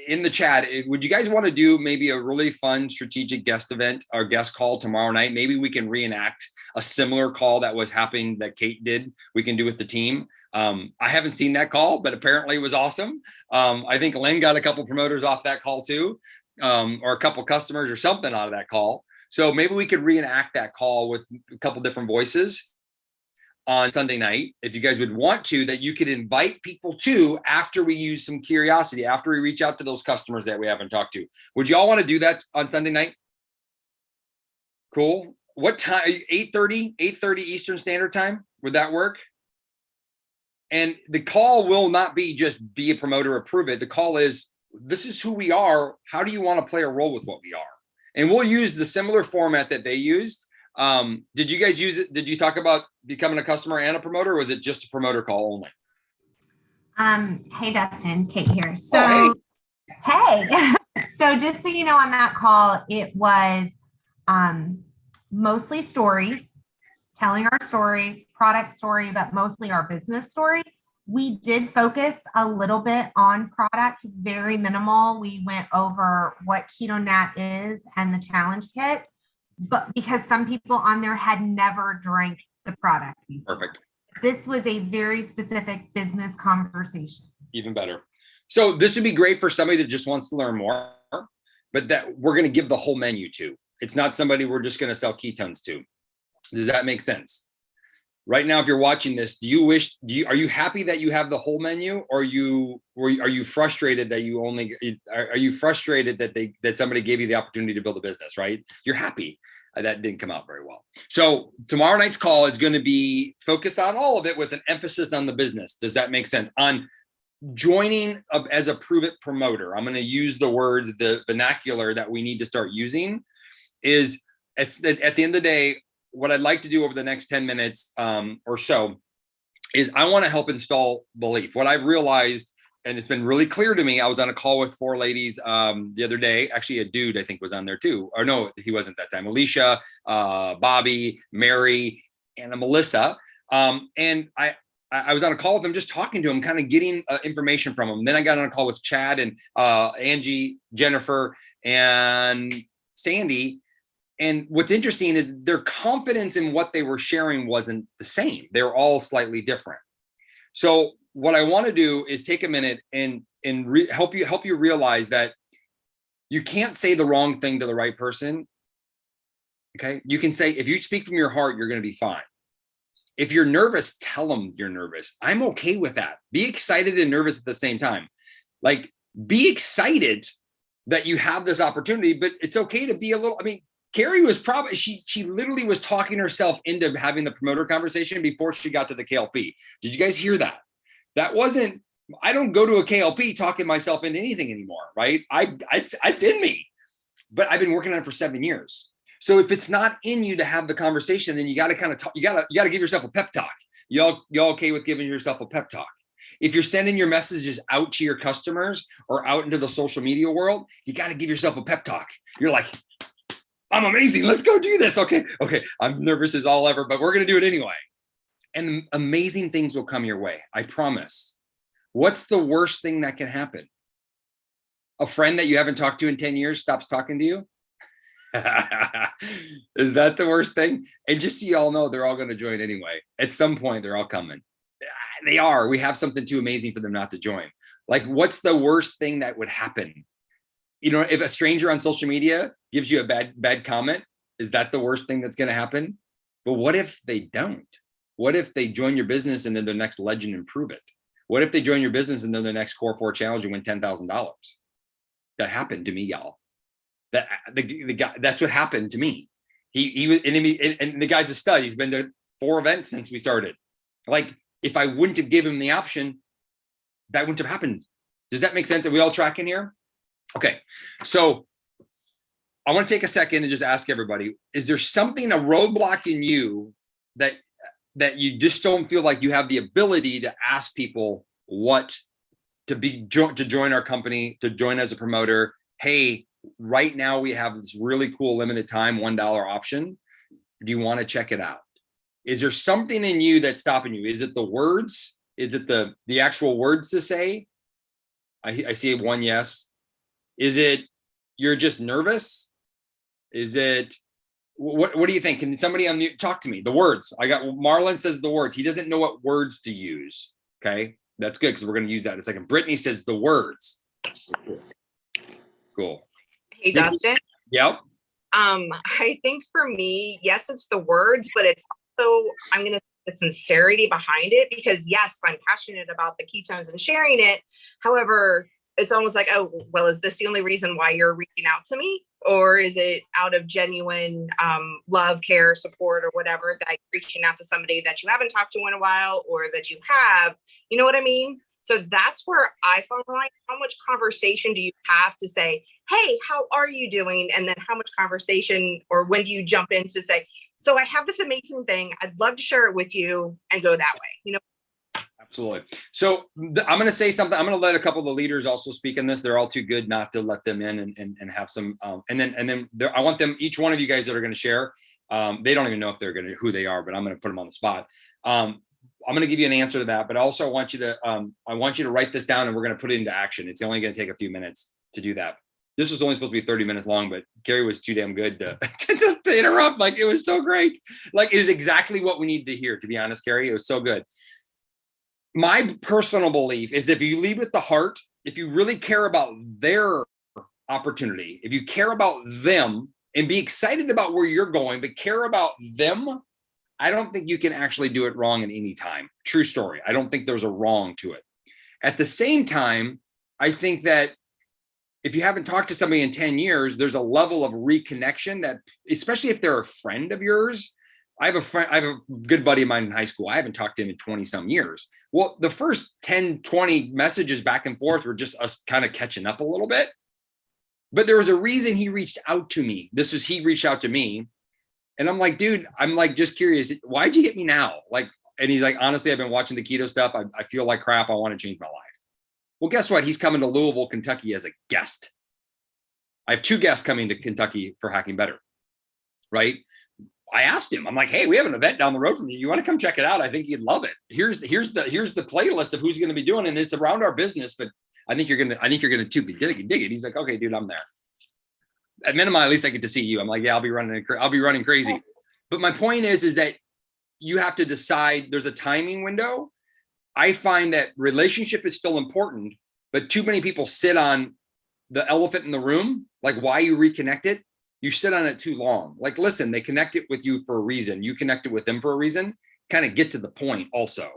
Speaker 1: in the chat, would you guys want to do maybe a really fun strategic guest event or guest call tomorrow night? Maybe we can reenact a similar call that was happening that Kate did. We can do with the team. I haven't seen that call, but apparently it was awesome. I think Lynn got a couple promoters off that call too, or a couple customers or something out of that call. So maybe we could reenact that call with a couple different voices. on Sunday night, if you guys would want to, that you could invite people to after we use some curiosity, after we reach out to those customers that we haven't talked to. Would you all want to do that on Sunday night? Cool. What time? 8:30 Eastern Standard Time. Would that work? And the call will not be just be a promoter, approve it. The call is, this is who we are. How do you want to play a role with what we are? And we'll use the similar format that they used. Did you guys use it? Did you talk about becoming a customer and a promoter, or was it just a promoter call only?
Speaker 4: Hey Dustin, Kate here. So,
Speaker 1: Oh,
Speaker 4: hey. So just so you know, on that call, it was mostly stories, telling our story, product story, but mostly our business story. We did focus a little bit on product, very minimal. We went over what Keto Nat is and the challenge kit, but because some people on there had never drank the product before.
Speaker 1: Perfect.
Speaker 4: This was a very specific business conversation.
Speaker 1: Even better. So this would be great for somebody that just wants to learn more, but that we're going to give the whole menu to. It's not somebody we're just going to sell ketones to. Does that make sense? Right now, if you're watching this, are you happy that you have the whole menu, or are you frustrated that are you frustrated that somebody gave you the opportunity to build a business, right? You're happy. That didn't come out very well. So tomorrow night's call is going to be focused on all of it with an emphasis on the business. Does that make sense? On joining up as a Prove It promoter. I'm going to use the words, the vernacular that we need to start using is at the end of the day, what I'd like to do over the next 10 minutes or so is I want to help install belief. What I've realized, and it's been really clear to me, I was on a call with 4 ladies the other day. Actually, a dude I think was on there too. Or no, he wasn't that time. Alicia, Bobby, Mary, and Melissa. And I was on a call with them, just talking to him, kind of getting information from him. Then I got on a call with Chad and Angie, Jennifer, and Sandy. And what's interesting is their confidence in what they were sharing wasn't the same. They were all slightly different. So what I want to do is take a minute and help you realize that you can't say the wrong thing to the right person. Okay. You can say, if you speak from your heart, you're going to be fine. If you're nervous, tell them you're nervous. I'm okay with that. Be excited and nervous at the same time. Like, be excited that you have this opportunity, but it's okay to be a little, Carrie was probably, she literally was talking herself into having the promoter conversation before she got to the KLP. Did you guys hear that? That wasn't, I don't go to a KLP talking myself into anything anymore, right? It's in me, but I've been working on it for 7 years. So if it's not in you to have the conversation, then you got to kind of talk, you got to give yourself a pep talk. Y'all okay with giving yourself a pep talk? If you're sending your messages out to your customers or out into the social media world, you got to give yourself a pep talk. You're like, I'm amazing. Let's go do this. Okay. I'm nervous as all ever, but we're going to do it anyway. And amazing things will come your way. I promise. What's the worst thing that can happen? A friend that you haven't talked to in 10 years stops talking to you? Is that the worst thing? And just so you all know, they're all going to join anyway. At some point, they're all coming. They are. We have something too amazing for them not to join. Like, what's the worst thing that would happen? You know, if a stranger on social media gives you a bad comment, is that the worst thing that's going to happen? But what if they don't? What if they join your business and then their next legend and prove it? What if they join your business and then their next Core 4 challenge and win $10,000? That happened to me, y'all. That the guy, that's what happened to me. He was, and the guy's a stud. He's been to 4 events since we started. Like, if I wouldn't have given him the option, that wouldn't have happened. Does that make sense? Are we all tracking here? Okay, so I want to take a second and just ask everybody, is there something, a roadblock in you that you just don't feel like you have the ability to ask people what to join our company, to join as a promoter? Hey, right now we have this really cool limited time $1 option. Do you want to check it out? Is there something in you that's stopping you? Is it the words? Is it the actual words to say? I see 1 yes. Is it you're just nervous? Is it what do you think? Can somebody unmute? Talk to me. The words. I got Marlon says the words. He doesn't know what words to use. Okay, that's good because we're going to use that in a second. Brittany says the words. Cool.
Speaker 5: Hey, Dustin.
Speaker 1: Yep.
Speaker 5: I think for me, yes, it's the words, but it's also, I'm going to the sincerity behind it, because yes, I'm passionate about the ketones and sharing it. However, it's almost like, oh, well, is this the only reason why you're reaching out to me? Or is it out of genuine love, care, support, or whatever, that you're reaching out to somebody that you haven't talked to in a while, or that you have, you know what I mean? So that's where I feel like, how much conversation do you have to say, hey, how are you doing? And then how much conversation, or when do you jump in to say, so I have this amazing thing, I'd love to share it with you, and go that way, you know?
Speaker 1: Absolutely. So I'm going to say something. I'm going to let a couple of the leaders also speak in this. They're all too good not to let them in and have some, and then I want them, each one of you guys that are going to share, they don't even know if they're going to, who they are, but I'm going to put them on the spot. I'm going to give you an answer to that, but also I want you to write this down, and we're going to put it into action. It's only going to take a few minutes to do that. This was only supposed to be 30 minutes long, but Carrie was too damn good to, to interrupt. Like, it was so great. Like, it is exactly what we needed to hear, to be honest, Carrie. It was so good. My personal belief is, if you lead with the heart, if you really care about their opportunity, if you care about them and be excited about where you're going, but care about them, I don't think you can actually do it wrong at any time. True story. I don't think there's a wrong to it. At the same time, I think that if you haven't talked to somebody in 10 years, there's a level of reconnection that, especially if they're a friend of yours. I have a good buddy of mine in high school. I haven't talked to him in 20 some years. Well, the first 10, 20 messages back and forth were just us kind of catching up a little bit. But there was a reason he reached out to me. He reached out to me. And I'm like, dude, I'm like, just curious. Why'd you hit me now? Like, and he's like, honestly, I've been watching the keto stuff. I feel like crap. I want to change my life. Well, guess what? He's coming to Louisville, Kentucky as a guest. I have 2 guests coming to Kentucky for Hacking Better, right? I asked him, I'm like, hey, we have an event down the road from you. You want to come check it out? I think you'd love it. Here's the playlist of who's going to be doing it. And it's around our business, but I think you're going to dig it. He's like, okay, dude, I'm there. At minimum, at least I get to see you. I'm like, yeah, I'll be running crazy. But my point is that you have to decide, there's a timing window. I find that relationship is still important, but too many people sit on the elephant in the room, like why you reconnect it. You sit on it too long. Like, listen, they connected with you for a reason. You connected with them for a reason. Kind of get to the point also,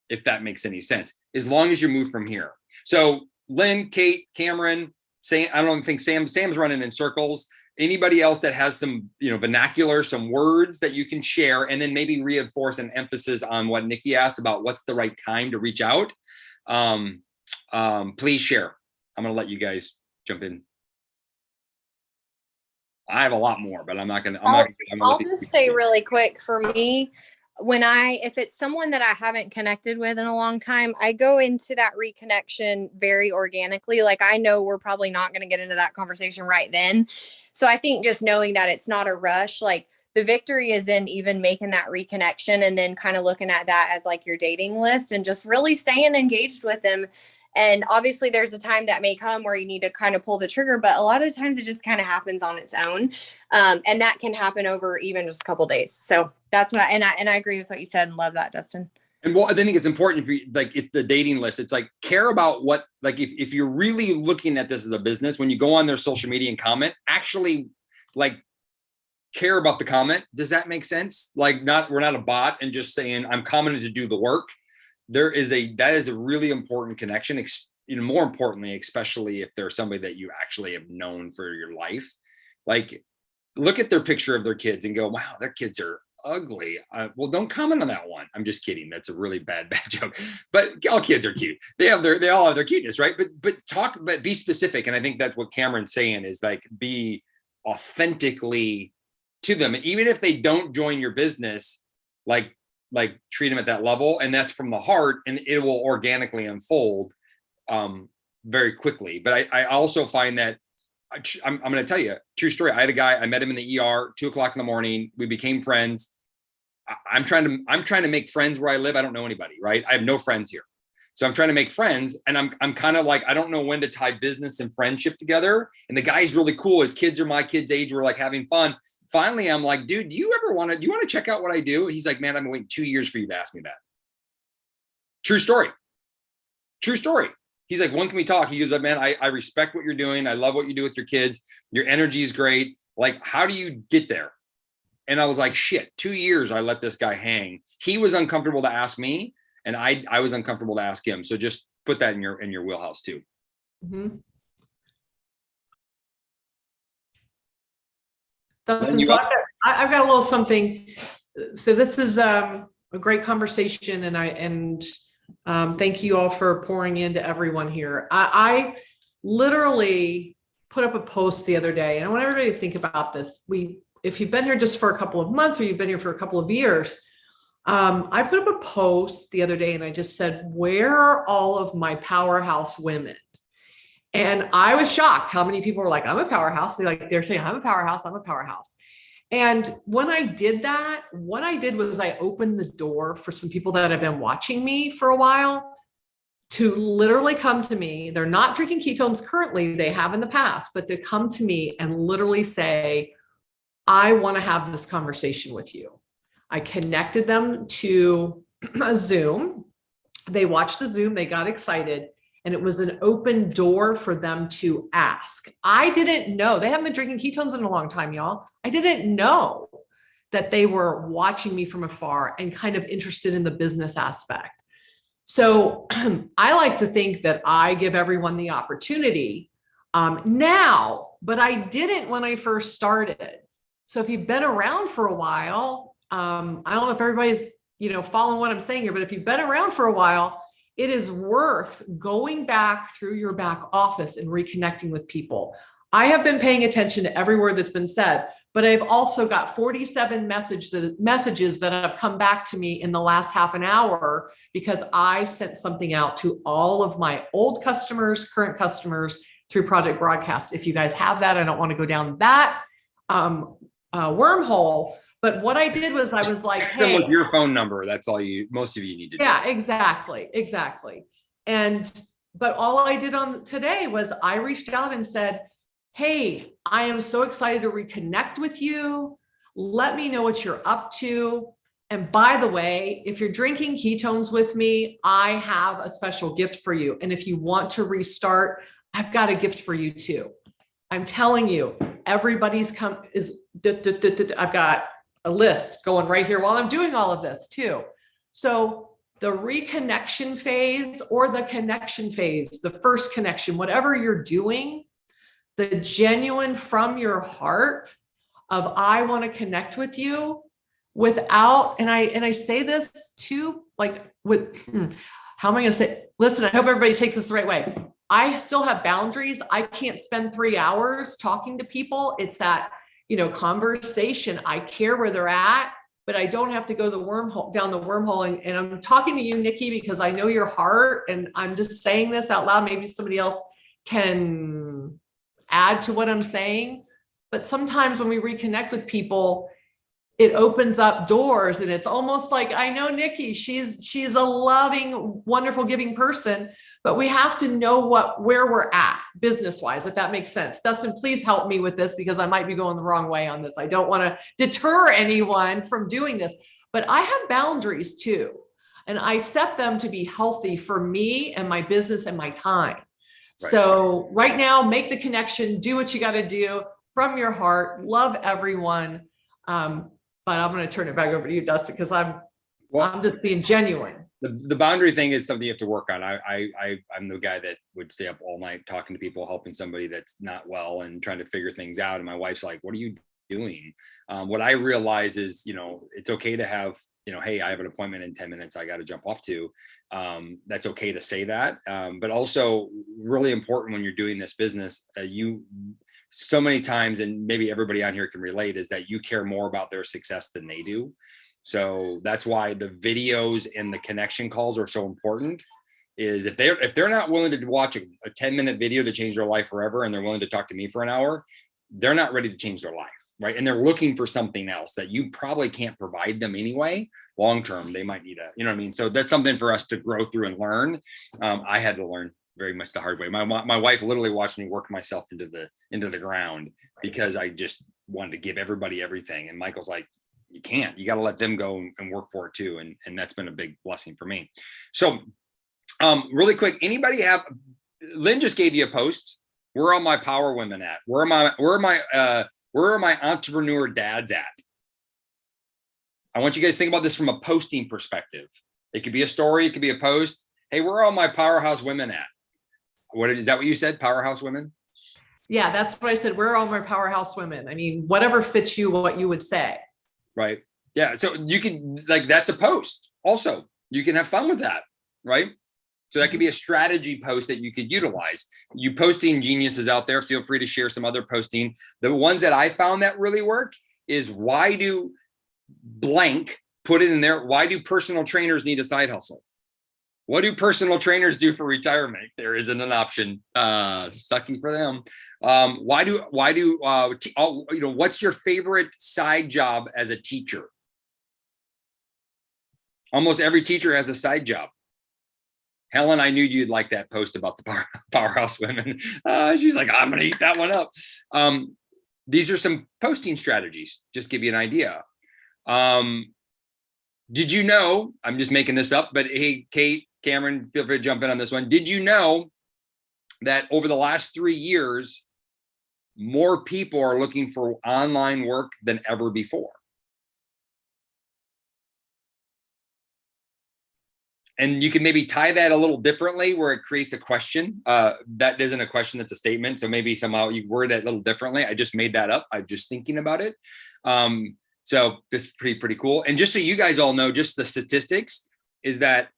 Speaker 1: if that makes any sense, as long as you move from here. So Lynn, Kate, Cameron, I don't think Sam's running in circles. Anybody else that has some, vernacular, some words that you can share, and then maybe reinforce an emphasis on what Nikki asked about what's the right time to reach out. Please share. I'm going to let you guys jump in. I have a lot more, but
Speaker 6: I'll just say really quick, for me, if it's someone that I haven't connected with in a long time, I go into that reconnection very organically. Like, I know we're probably not going to get into that conversation right then. So I think just knowing that it's not a rush, like the victory is in even making that reconnection, and then kind of looking at that as like your dating list, and just really staying engaged with them. And obviously there's a time that may come where you need to kind of pull the trigger, but a lot of the times it just kind of happens on its own. And that can happen over even just a couple of days. So that's what I agree with what you said, and love that, Dustin.
Speaker 1: And I think it's important, if the dating list, it's like, care about what, like, if you're really looking at this as a business, when you go on their social media and comment, actually like care about the comment. Does that make sense? Like, we're not a bot and just saying I'm commenting to do the work. That is a really important connection. More importantly, especially if there's somebody that you actually have known for your life, like, look at their picture of their kids and go, wow, their kids are ugly. Well, don't comment on that one. I'm just kidding. That's a really bad joke, but all kids are cute. They all have their cuteness, right? But be specific. And I think that's what Cameron's saying, is like, be authentically to them. Even if they don't join your business, like treat them at that level. And that's from the heart, and it will organically unfold very quickly. But I also find that I'm going to tell you a true story. I had a guy, I met him in the ER, 2:00 in the morning. We became friends. I'm trying to make friends where I live. I don't know anybody, right? I have no friends here. So I'm trying to make friends, and I'm kind of like, I don't know when to tie business and friendship together. And the guy's really cool. His kids are my kids' age. We're like having fun. Finally, I'm like, dude, do you want to check out what I do? He's like, man, I've been waiting 2 years for you to ask me that. True story. He's like, when can we talk? He goes, man, I respect what you're doing. I love what you do with your kids. Your energy is great. Like, how do you get there? And I was like, shit, 2 years I let this guy hang. He was uncomfortable to ask me, and I was uncomfortable to ask him. So just put that in your wheelhouse too.
Speaker 7: Mhm.
Speaker 1: Then
Speaker 7: Dustin,
Speaker 1: you
Speaker 7: so
Speaker 1: got-
Speaker 7: I've got a little something. So this is a great conversation, and thank you all for pouring into everyone here. I literally put up a post the other day, and I want everybody to think about this. If you've been here just for a couple of months or you've been here for a couple of years, I put up a post the other day and I just said, where are all of my powerhouse women? And I was shocked how many people were like, I'm a powerhouse. They're saying, I'm a powerhouse, I'm a powerhouse. And when I did that, what I did was I opened the door for some people that have been watching me for a while to literally come to me. They're not drinking ketones currently, they have in the past, but to come to me and literally say, I want to have this conversation with you. I connected them to a Zoom. They watched the Zoom, they got excited, and it was an open door for them to ask. I didn't know, they haven't been drinking ketones in a long time, y'all. I didn't know that they were watching me from afar and kind of interested in the business aspect. So I like to think that I give everyone the opportunity now, but I didn't when I first started. So if you've been around for a while, I don't know if everybody's, following what I'm saying here, but if you've been around for a while, it is worth going back through your back office and reconnecting with people. I have been paying attention to every word that's been said, but I've also got 47 messages that have come back to me in the last half an hour because I sent something out to all of my old customers, current customers through Project Broadcast. If you guys have that, I don't want to go down that wormhole. But what I did was I was like,
Speaker 1: Text them with
Speaker 7: hey,
Speaker 1: your phone number. That's all most of you need to do.
Speaker 7: yeah, exactly. But all I did on today was I reached out and said, hey, I am so excited to reconnect with you. Let me know what you're up to. And by the way, if you're drinking ketones with me, I have a special gift for you. And if you want to restart, I've got a gift for you too. I'm telling you, everybody's I've got a list going right here while I'm doing all of this too. So the reconnection phase or the connection phase, the first connection, whatever you're doing, the genuine from your heart of, I want to connect with you without, and I say this too, like how am I going to say, listen, I hope everybody takes this the right way. I still have boundaries. I can't spend 3 hours talking to people. It's that, conversation. I care where they're at, but I don't have to go down the wormhole. And I'm talking to you, Nikki, because I know your heart, and I'm just saying this out loud. Maybe somebody else can add to what I'm saying. But sometimes when we reconnect with people, it opens up doors, and it's almost like, I know Nikki, she's a loving, wonderful, giving person, but we have to know where we're at business-wise, if that makes sense. Dustin, please help me with this because I might be going the wrong way on this. I don't want to deter anyone from doing this, but I have boundaries too. And I set them to be healthy for me and my business and my time. Right. So right now, make the connection, do what you got to do from your heart, love everyone. But I'm going to turn it back over to you, Dustin, because I'm just being genuine.
Speaker 1: The boundary thing is something you have to work on. I'm the guy that would stay up all night talking to people, helping somebody that's not well and trying to figure things out. And my wife's like, what are you doing? What I realize is, it's okay to have, hey, I have an appointment in 10 minutes, I got to jump off to. That's okay to say that. But also really important when you're doing this business, so many times, and maybe everybody on here can relate, is that you care more about their success than they do. So that's why the videos and the connection calls are so important. Is if they're not willing to watch a 10-minute video to change their life forever, and they're willing to talk to me for an hour, they're not ready to change their life, right? And they're looking for something else that you probably can't provide them anyway. Long term, they might need you know what I mean? So that's something for us to grow through and learn. I had to learn very much the hard way. My wife literally watched me work myself into the ground because I just wanted to give everybody everything. And Michael's like, you can't, you got to let them go and work for it too. And that's been a big blessing for me. So really quick, anybody Lynn just gave you a post. Where are my power women at? Where are my entrepreneur dads at? I want you guys to think about this from a posting perspective. It could be a story, it could be a post. Hey, where are all my powerhouse women at? Is that what you said? Powerhouse women?
Speaker 7: Yeah, that's what I said. Where are all my powerhouse women? I mean, whatever fits you, what you would say.
Speaker 1: Right. Yeah. So you can, like, that's a post. Also, you can have fun with that. Right. So that could be a strategy post that you could utilize. You posting geniuses out there, feel free to share some other posting. The ones that I found that really work is, why do blank, put it in there. Why do personal trainers need a side hustle? What do personal trainers do for retirement? There isn't an option. Sucky for them. What's your favorite side job as a teacher? Almost every teacher has a side job. Helen, I knew you'd like that post about the powerhouse women. She's like, I'm going to eat that one up. These are some posting strategies. Just give you an idea. Did you know, I'm just making this up, but hey, Kate, Cameron, feel free to jump in on this one. Did you know that over the last 3 years, more people are looking for online work than ever before? And you can maybe tie that a little differently where it creates a question. That isn't a question, that's a statement. So maybe somehow you word it a little differently. I just made that up. I'm just thinking about it. So this is pretty cool. And just so you guys all know, just the statistics is that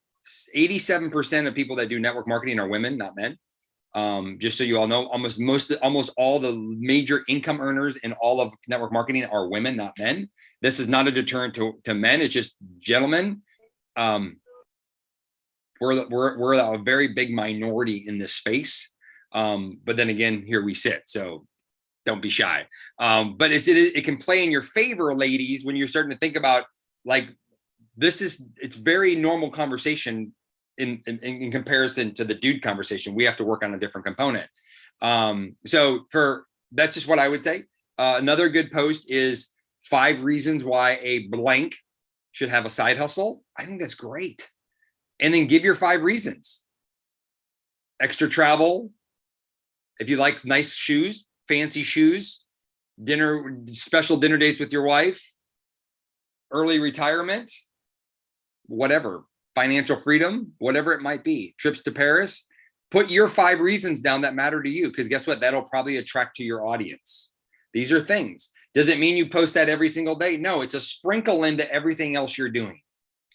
Speaker 1: 87% of people that do network marketing are women, not men. Just so you all know, almost all the major income earners in all of network marketing are women, not men. This is not a deterrent to men. It's just, gentlemen, we're a very big minority in this space. But then again, here we sit. So don't be shy. But it can play in your favor, ladies, when you're starting to think about, like, it's very normal conversation in comparison to the dude conversation. We have to work on a different component. So that's just what I would say. Another good post is 5 reasons why a blank should have a side hustle. I think that's great. And then give your 5 reasons. Extra travel. If you like nice shoes, fancy shoes, special dinner dates with your wife, early retirement, whatever, financial freedom, whatever it might be, trips to Paris. Put your 5 reasons down that matter to you, because guess what? That'll probably attract to your audience. These are things. Does it mean you post that every single day? No, it's a sprinkle into everything else you're doing.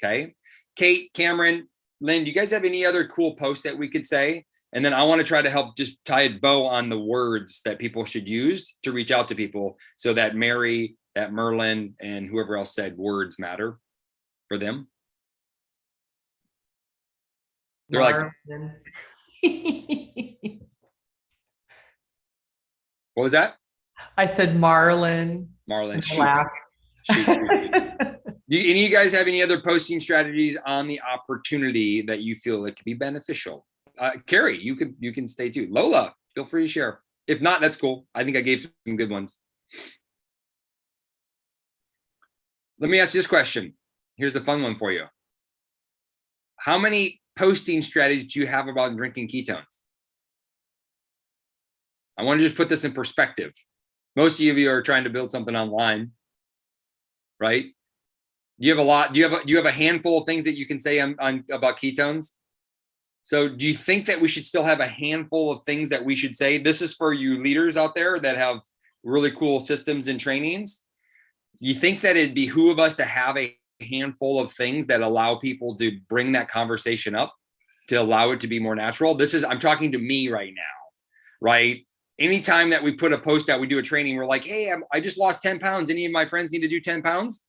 Speaker 1: Okay. Kate, Cameron, Lynn, do you guys have any other cool posts that we could say? And then I want to try to help just tie a bow on the words that people should use to reach out to people, so that Mary, that Merlin, and whoever else said words matter for them. They're like, what was that?
Speaker 7: I said Marlin.
Speaker 1: Marlin.
Speaker 7: Shoot.
Speaker 1: Do any of you guys have any other posting strategies on the opportunity that you feel it could be beneficial? Carrie, you can stay too. Lola, feel free to share. If not, that's cool. I think I gave some good ones. Let me ask you this question. Here's a fun one for you. How many posting strategies do you have about drinking ketones? I want to just put this in perspective. Most of you are trying to build something online, right? Do you have a handful of things that you can say about ketones? So do you think that we should still have a handful of things that we should say? This is for you leaders out there that have really cool systems and trainings. You think that it'd behoove us to have a handful of things that allow people to bring that conversation up, to allow it to be more natural? I'm talking to me right now, right? Anytime that we put a post out, we do a training, we're like, hey, I just lost 10 pounds. Any of my friends need to do 10 pounds?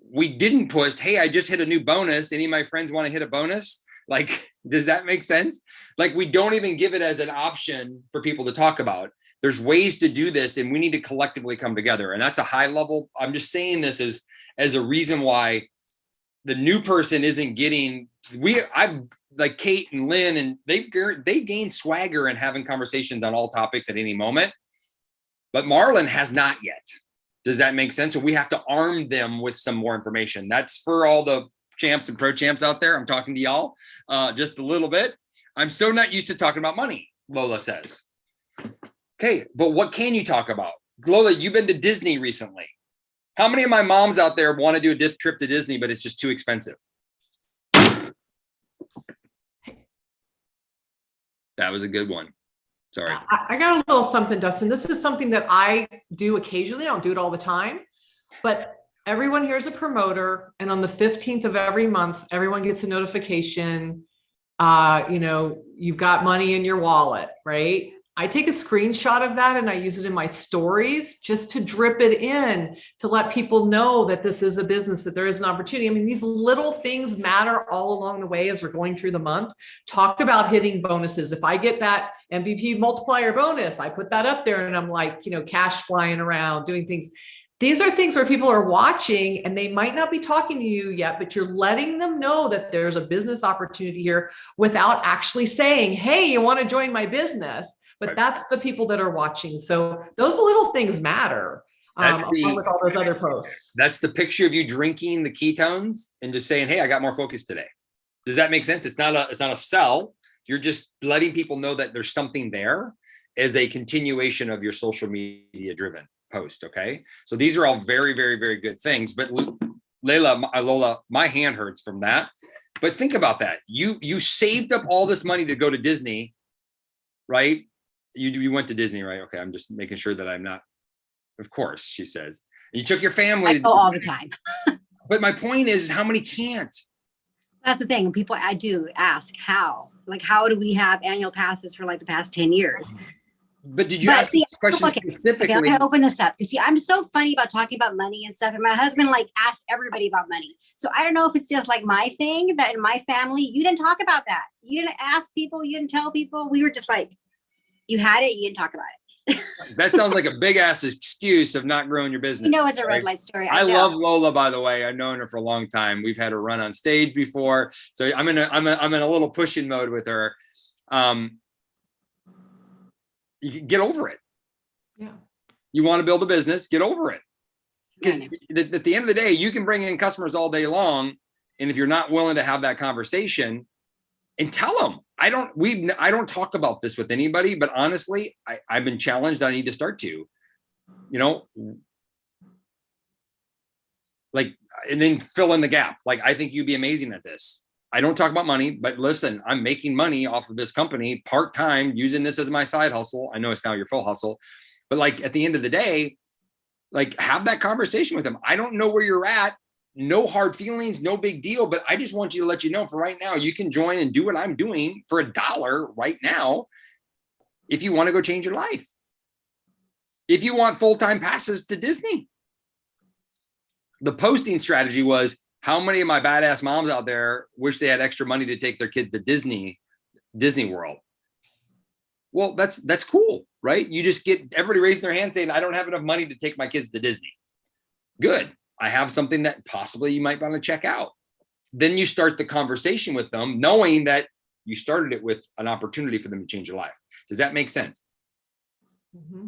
Speaker 1: We didn't post, hey, I just hit a new bonus. Any of my friends want to hit a bonus? Like, does that make sense? Like, we don't even give it as an option for people to talk about. There's ways to do this, and we need to collectively come together. And that's a high level. I'm just saying this as a reason why the new person isn't getting, I've like Kate and Lynn, and they gained swagger in having conversations on all topics at any moment. But Marlon has not yet. Does that make sense? So we have to arm them with some more information. That's for all the champs and pro champs out there. I'm talking to y'all just a little bit. I'm so not used to talking about money, Lola says. Okay, but what can you talk about? Lola, you've been to Disney recently. How many of my moms out there want to do a trip to Disney, but it's just too expensive? That was a good one. Sorry.
Speaker 7: I got a little something, Dustin. This is something that I do occasionally. I don't do it all the time, but everyone here is a promoter. And on the 15th of every month, everyone gets a notification. You've got money in your wallet, right? I take a screenshot of that and I use it in my stories just to drip it in to let people know that this is a business, that there is an opportunity. I mean, these little things matter all along the way as we're going through the month. Talk about hitting bonuses. If I get that MVP multiplier bonus, I put that up there and I'm like, cash flying around, doing things. These are things where people are watching and they might not be talking to you yet, but you're letting them know that there's a business opportunity here without actually saying, hey, you want to join my business? But that's the people that are watching. So those little things matter along with all those other posts.
Speaker 1: That's the picture of you drinking the ketones and just saying, hey, I got more focus today. Does that make sense? It's not a sell. You're just letting people know that there's something there as a continuation of your social media driven post. Okay. So these are all very, very, very good things. But Lola, my hand hurts from that. But think about that. You saved up all this money to go to Disney, right? You went to Disney, right? Okay, I'm just making sure that I'm not. Of course, she says. And you took your family.
Speaker 8: I go all the time.
Speaker 1: But my point is how many can't?
Speaker 8: That's the thing. People, I do ask how. Like, how do we have annual passes for like the past 10 years?
Speaker 1: But did you ask this question specifically?
Speaker 8: Okay, I'm gonna open this up. See, I'm so funny about talking about money and stuff, and my husband like asks everybody about money. So I don't know if it's just like my thing that in my family you didn't talk about that. You didn't ask people. You didn't tell people. We were just like, you had it. You didn't talk about it.
Speaker 1: That sounds like a big ass excuse of not growing your business.
Speaker 8: It's a red light story.
Speaker 1: I love Lola, by the way. I've known her for a long time. We've had her run on stage before, so I'm in a little pushing mode with her. You can get over it.
Speaker 7: Yeah.
Speaker 1: You want to build a business, get over it. Because at the end of the day, you can bring in customers all day long, and if you're not willing to have that conversation, and tell them, I don't talk about this with anybody, but honestly, I've been challenged. I need to start to, and then fill in the gap. Like, I think you'd be amazing at this. I don't talk about money, but listen, I'm making money off of this company part-time, using this as my side hustle. I know it's now your full hustle, but like at the end of the day, like have that conversation with them. I don't know where you're at. No hard feelings, no big deal, but I just want you to let you know for right now, you can join and do what I'm doing for $1 right now. If you want to go change your life, if you want full-time passes to Disney. The posting strategy was, how many of my badass moms out there wish they had extra money to take their kids to Disney World? Well, that's cool, right? You just get everybody raising their hand saying, I don't have enough money to take my kids to Disney. Good. I have something that possibly you might want to check out. Then you start the conversation with them, knowing that you started it with an opportunity for them to change your life. Does that make sense?
Speaker 7: Mm-hmm.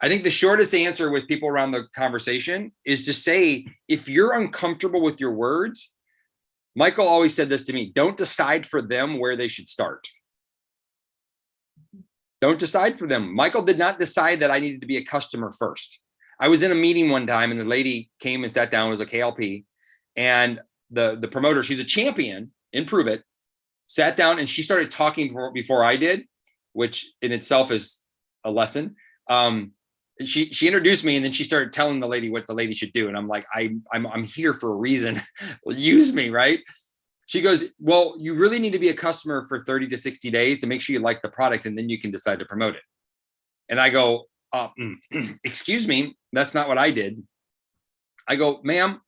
Speaker 1: I think the shortest answer with people around the conversation is to say, if you're uncomfortable with your words, Michael always said this to me, don't decide for them where they should start. Don't decide for them. Michael did not decide that I needed to be a customer first. I was in a meeting one time and the lady came and sat down, it was a KLP, and the promoter, she's a champion in Prove It, sat down and she started talking before I did, which in itself is a lesson. She introduced me and then she started telling the lady what the lady should do. And I'm like, I'm here for a reason. Use me, right? She goes, well, you really need to be a customer for 30 to 60 days to make sure you like the product, and then you can decide to promote it. And I go, excuse me, that's not what I did. I go, ma'am,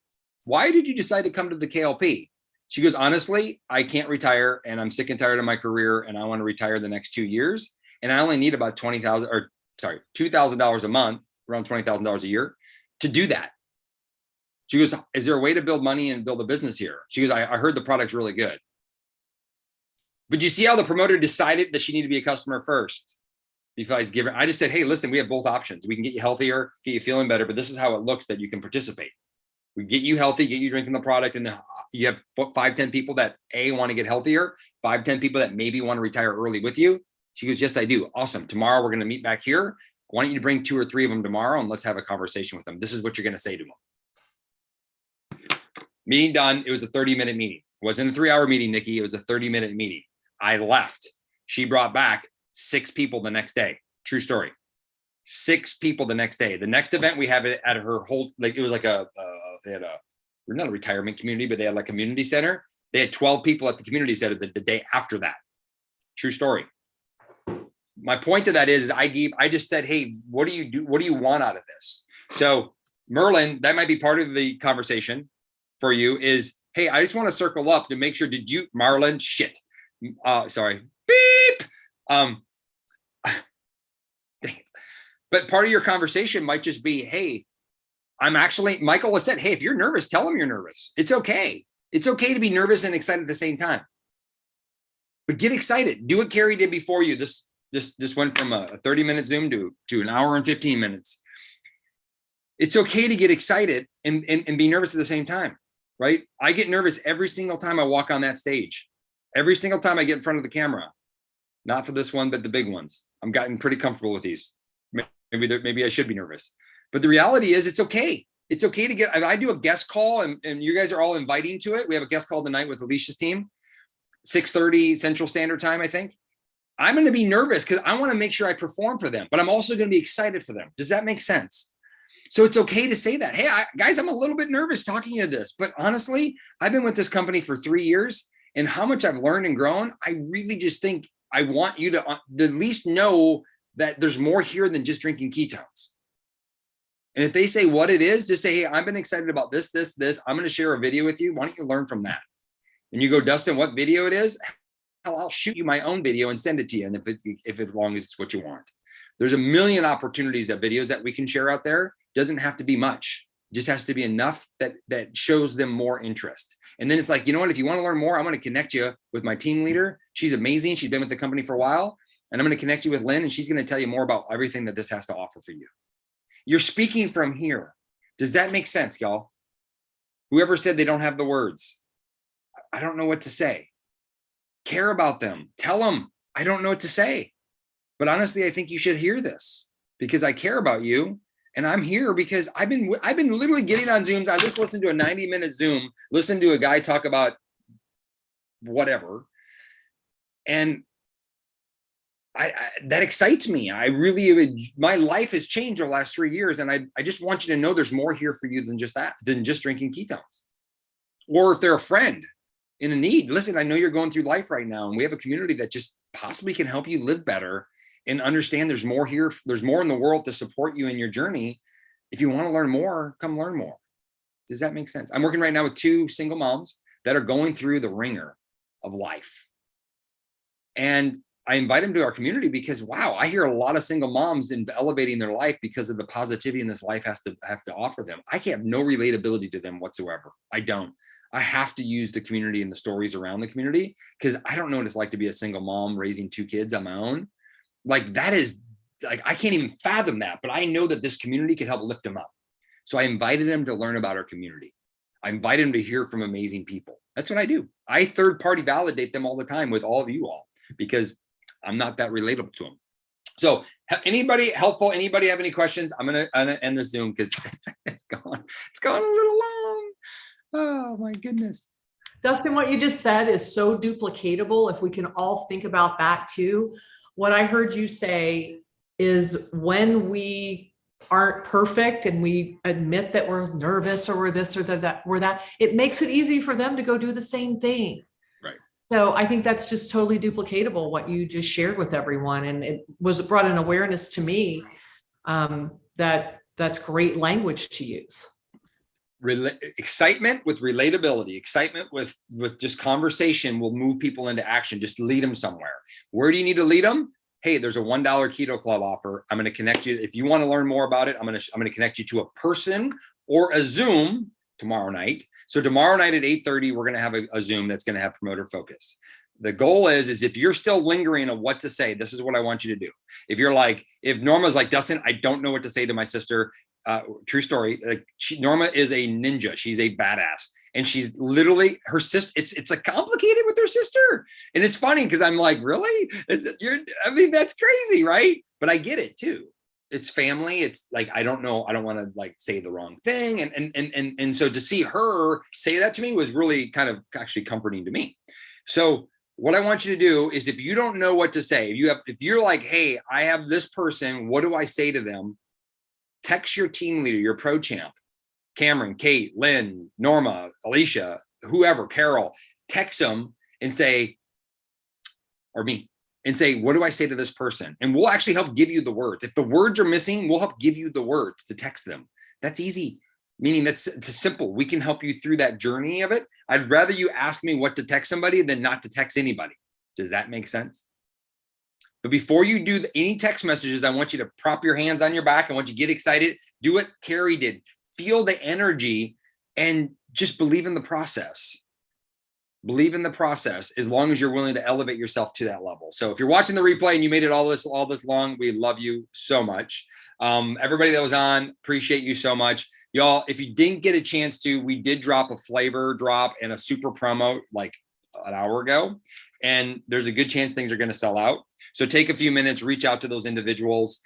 Speaker 1: why did you decide to come to the KLP? She goes, honestly, I can't retire and I'm sick and tired of my career and I want to retire the next 2 years. And I only need about $2,000 a month, around $20,000 a year to do that. She goes, is there a way to build money and build a business here? She goes, I heard the product's really good. But you see how the promoter decided that she needed to be a customer first? Besides giving, I just said, hey, listen, we have both options. We can get you healthier, get you feeling better, but this is how it looks that you can participate. We get you healthy, get you drinking the product, and then you have 5-10 people that want to get healthier, 5-10 people that maybe want to retire early with you. She goes, yes, I do. Awesome. Tomorrow we're going to meet back here. I want you to bring 2 or 3 of them tomorrow and let's have a conversation with them. This is what you're going to say to them. Meeting done. It was a 30-minute meeting. It wasn't a 3-hour meeting, Nikki. It was a 30-minute meeting. I left. She brought back 6 people the next day. True story. 6 people the next day. The next event we have it at her whole, like it was like they had not a retirement community, but they had like a community center. They had 12 people at the community center the day after that. True story. My point to that is I just said, hey, what do you do? What do you want out of this? So Merlin, that might be part of the conversation for you is, hey, I just want to circle up to make sure, Marlon, shit. Sorry. Beep. But part of your conversation might just be, hey, Michael has said, hey, if you're nervous, tell him you're nervous. It's okay. It's okay to be nervous and excited at the same time. But get excited. Do what Carrie did before you. This went from a 30-minute Zoom to an hour and 15 minutes. It's okay to get excited and be nervous at the same time, right? I get nervous every single time I walk on that stage. Every single time I get in front of the camera. Not for this one, but the big ones. I'm gotten pretty comfortable with these. Maybe I should be nervous. But the reality is it's okay. It's okay to get, I do a guest call and you guys are all inviting to it. We have a guest call tonight with Alicia's team, 6:30 Central Standard Time, I think. I'm going to be nervous because I want to make sure I perform for them, but I'm also going to be excited for them. Does that make sense? So it's okay to say that. Hey, guys, I'm a little bit nervous talking to you this, but honestly, I've been with this company for 3 years and how much I've learned and grown. I really just think I want you to at least know that there's more here than just drinking ketones. And if they say what it is, just say, hey, I've been excited about this. I'm going to share a video with you. Why don't you learn from that? And you go, Dustin, what video it is? Hell, I'll shoot you my own video and send it to you. And if as long as it's what you want. There's a million opportunities of videos that we can share out there. Doesn't have to be much. It just has to be enough that shows them more interest. And then it's like, you know what, if you want to learn more, I'm going to connect you with my team leader. She's amazing. She's been with the company for a while. And I'm going to connect you with Lynn, and she's going to tell you more about everything that this has to offer for you. You're speaking from here. Does that make sense, y'all? Whoever said they don't have the words, I don't know what to say. Care about them. Tell them, I don't know what to say. But honestly, I think you should hear this because I care about you. And I'm here because I've been literally getting on Zooms. I just listened to a 90-minute Zoom, listened to a guy talk about whatever. And that excites me. My life has changed over the last 3 years. And I just want you to know there's more here for you than just that, than just drinking ketones. Or if they're a friend in a need, listen, I know you're going through life right now and we have a community that just possibly can help you live better and understand there's more here. There's more in the world to support you in your journey. If you want to learn more, come learn more. Does that make sense? I'm working right now with 2 single moms that are going through the ringer of life. And I invite them to our community because, wow, I hear a lot of single moms in elevating their life because of the positivity in this life have to offer them. I have no relatability to them whatsoever. I don't. I have to use the community and the stories around the community because I don't know what it's like to be a single mom raising 2 kids on my own. Like that is like, I can't even fathom that, but I know that this community can help lift them up. So I invited them to learn about our community. I invited them to hear from amazing people. That's what I do. I third party validate them all the time with all of you all because I'm not that relatable to them. So anybody helpful? Anybody have any questions? I'm gonna end the Zoom because it's gone a little long. Oh my goodness.
Speaker 7: Dustin, what you just said is so duplicatable. If we can all think about that too. What I heard you say is when we aren't perfect and we admit that we're nervous or we're this or that, it makes it easy for them to go do the same thing.
Speaker 1: Right.
Speaker 7: So I think that's just totally duplicatable what you just shared with everyone. And it brought an awareness to me that that's great language to use.
Speaker 1: Excitement with relatability, excitement with just conversation will move people into action. Just lead them somewhere. Where do you need to lead them? Hey, there's a $1 Keto Club offer. I'm going to connect you. If you want to learn more about it, I'm going to connect you to a person or a Zoom tomorrow night. So tomorrow night at 8:30, we're going to have a Zoom that's going to have promoter focus. The goal is if you're still lingering on what to say, this is what I want you to do. If you're like, if Norma's like, Dustin, I don't know what to say to my sister. True story. Like Norma is a ninja. She's a badass, and she's literally her sister. It's like complicated with her sister, and it's funny because I'm like, really? I mean, that's crazy, right? But I get it too. it's family. It's like, I don't know. I don't want to like say the wrong thing. And so to see her say that to me was really kind of actually comforting to me. So what I want you to do is, if you don't know what to say, if you're like, hey, I have this person, what do I say to them? Text your team leader, your pro champ, Cameron, Kate, Lynn, Norma, Alicia, whoever, Carol, text them and say, or me, and say, what do I say to this person? And we'll actually help give you the words. If the words are missing, we'll help give you the words to text them. That's easy. Meaning it's simple. We can help you through that journey of it. I'd rather you ask me what to text somebody than not to text anybody. Does that make sense? But before you do any text messages, I want you to prop your hands on your back. I want you to get excited. Do what Carrie did. Feel the energy and just believe in the process. Believe in the process as long as you're willing to elevate yourself to that level. So if you're watching the replay and you made it all this long, we love you so much. Everybody that was on, appreciate you so much. Y'all, if you didn't get a chance to, we did drop a flavor drop and a super promo like an hour ago. And there's a good chance things are going to sell out. So take a few minutes, reach out to those individuals,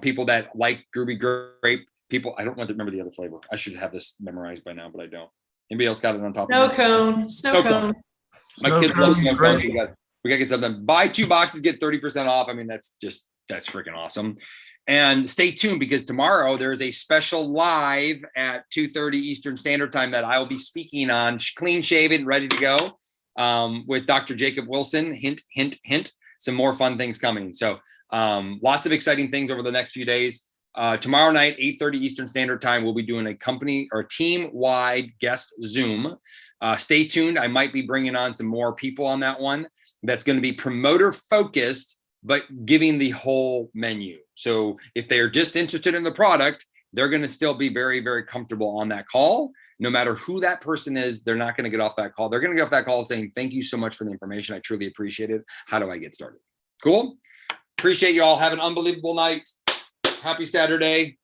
Speaker 1: people that like Groovy Grape, people. I don't remember the other flavor. I should have this memorized by now, but I don't. Anybody else got it on top
Speaker 7: Snow
Speaker 1: of me?
Speaker 7: cone. Snow cone.
Speaker 1: My kids love snow cones. We got to get something. Buy 2 boxes, get 30% off. I mean, that's freaking awesome. And stay tuned, because tomorrow there is a special live at 2:30 Eastern Standard Time that I will be speaking on, clean shaven, ready to go, with Dr. Jacob Wilson. Hint, hint, hint. Some more fun things coming. So lots of exciting things over the next few days. Tomorrow night, 8:30 Eastern Standard Time, we'll be doing a company or team-wide guest Zoom. Stay tuned. I might be bringing on some more people on that one. That's going to be promoter focused, but giving the whole menu. So if they are just interested in the product, they're going to still be very, very comfortable on that call. No matter who that person is, they're not going to get off that call. They're going to get off that call saying, thank you so much for the information. I truly appreciate it. How do I get started? Cool. Appreciate you all. Have an unbelievable night. Happy Saturday.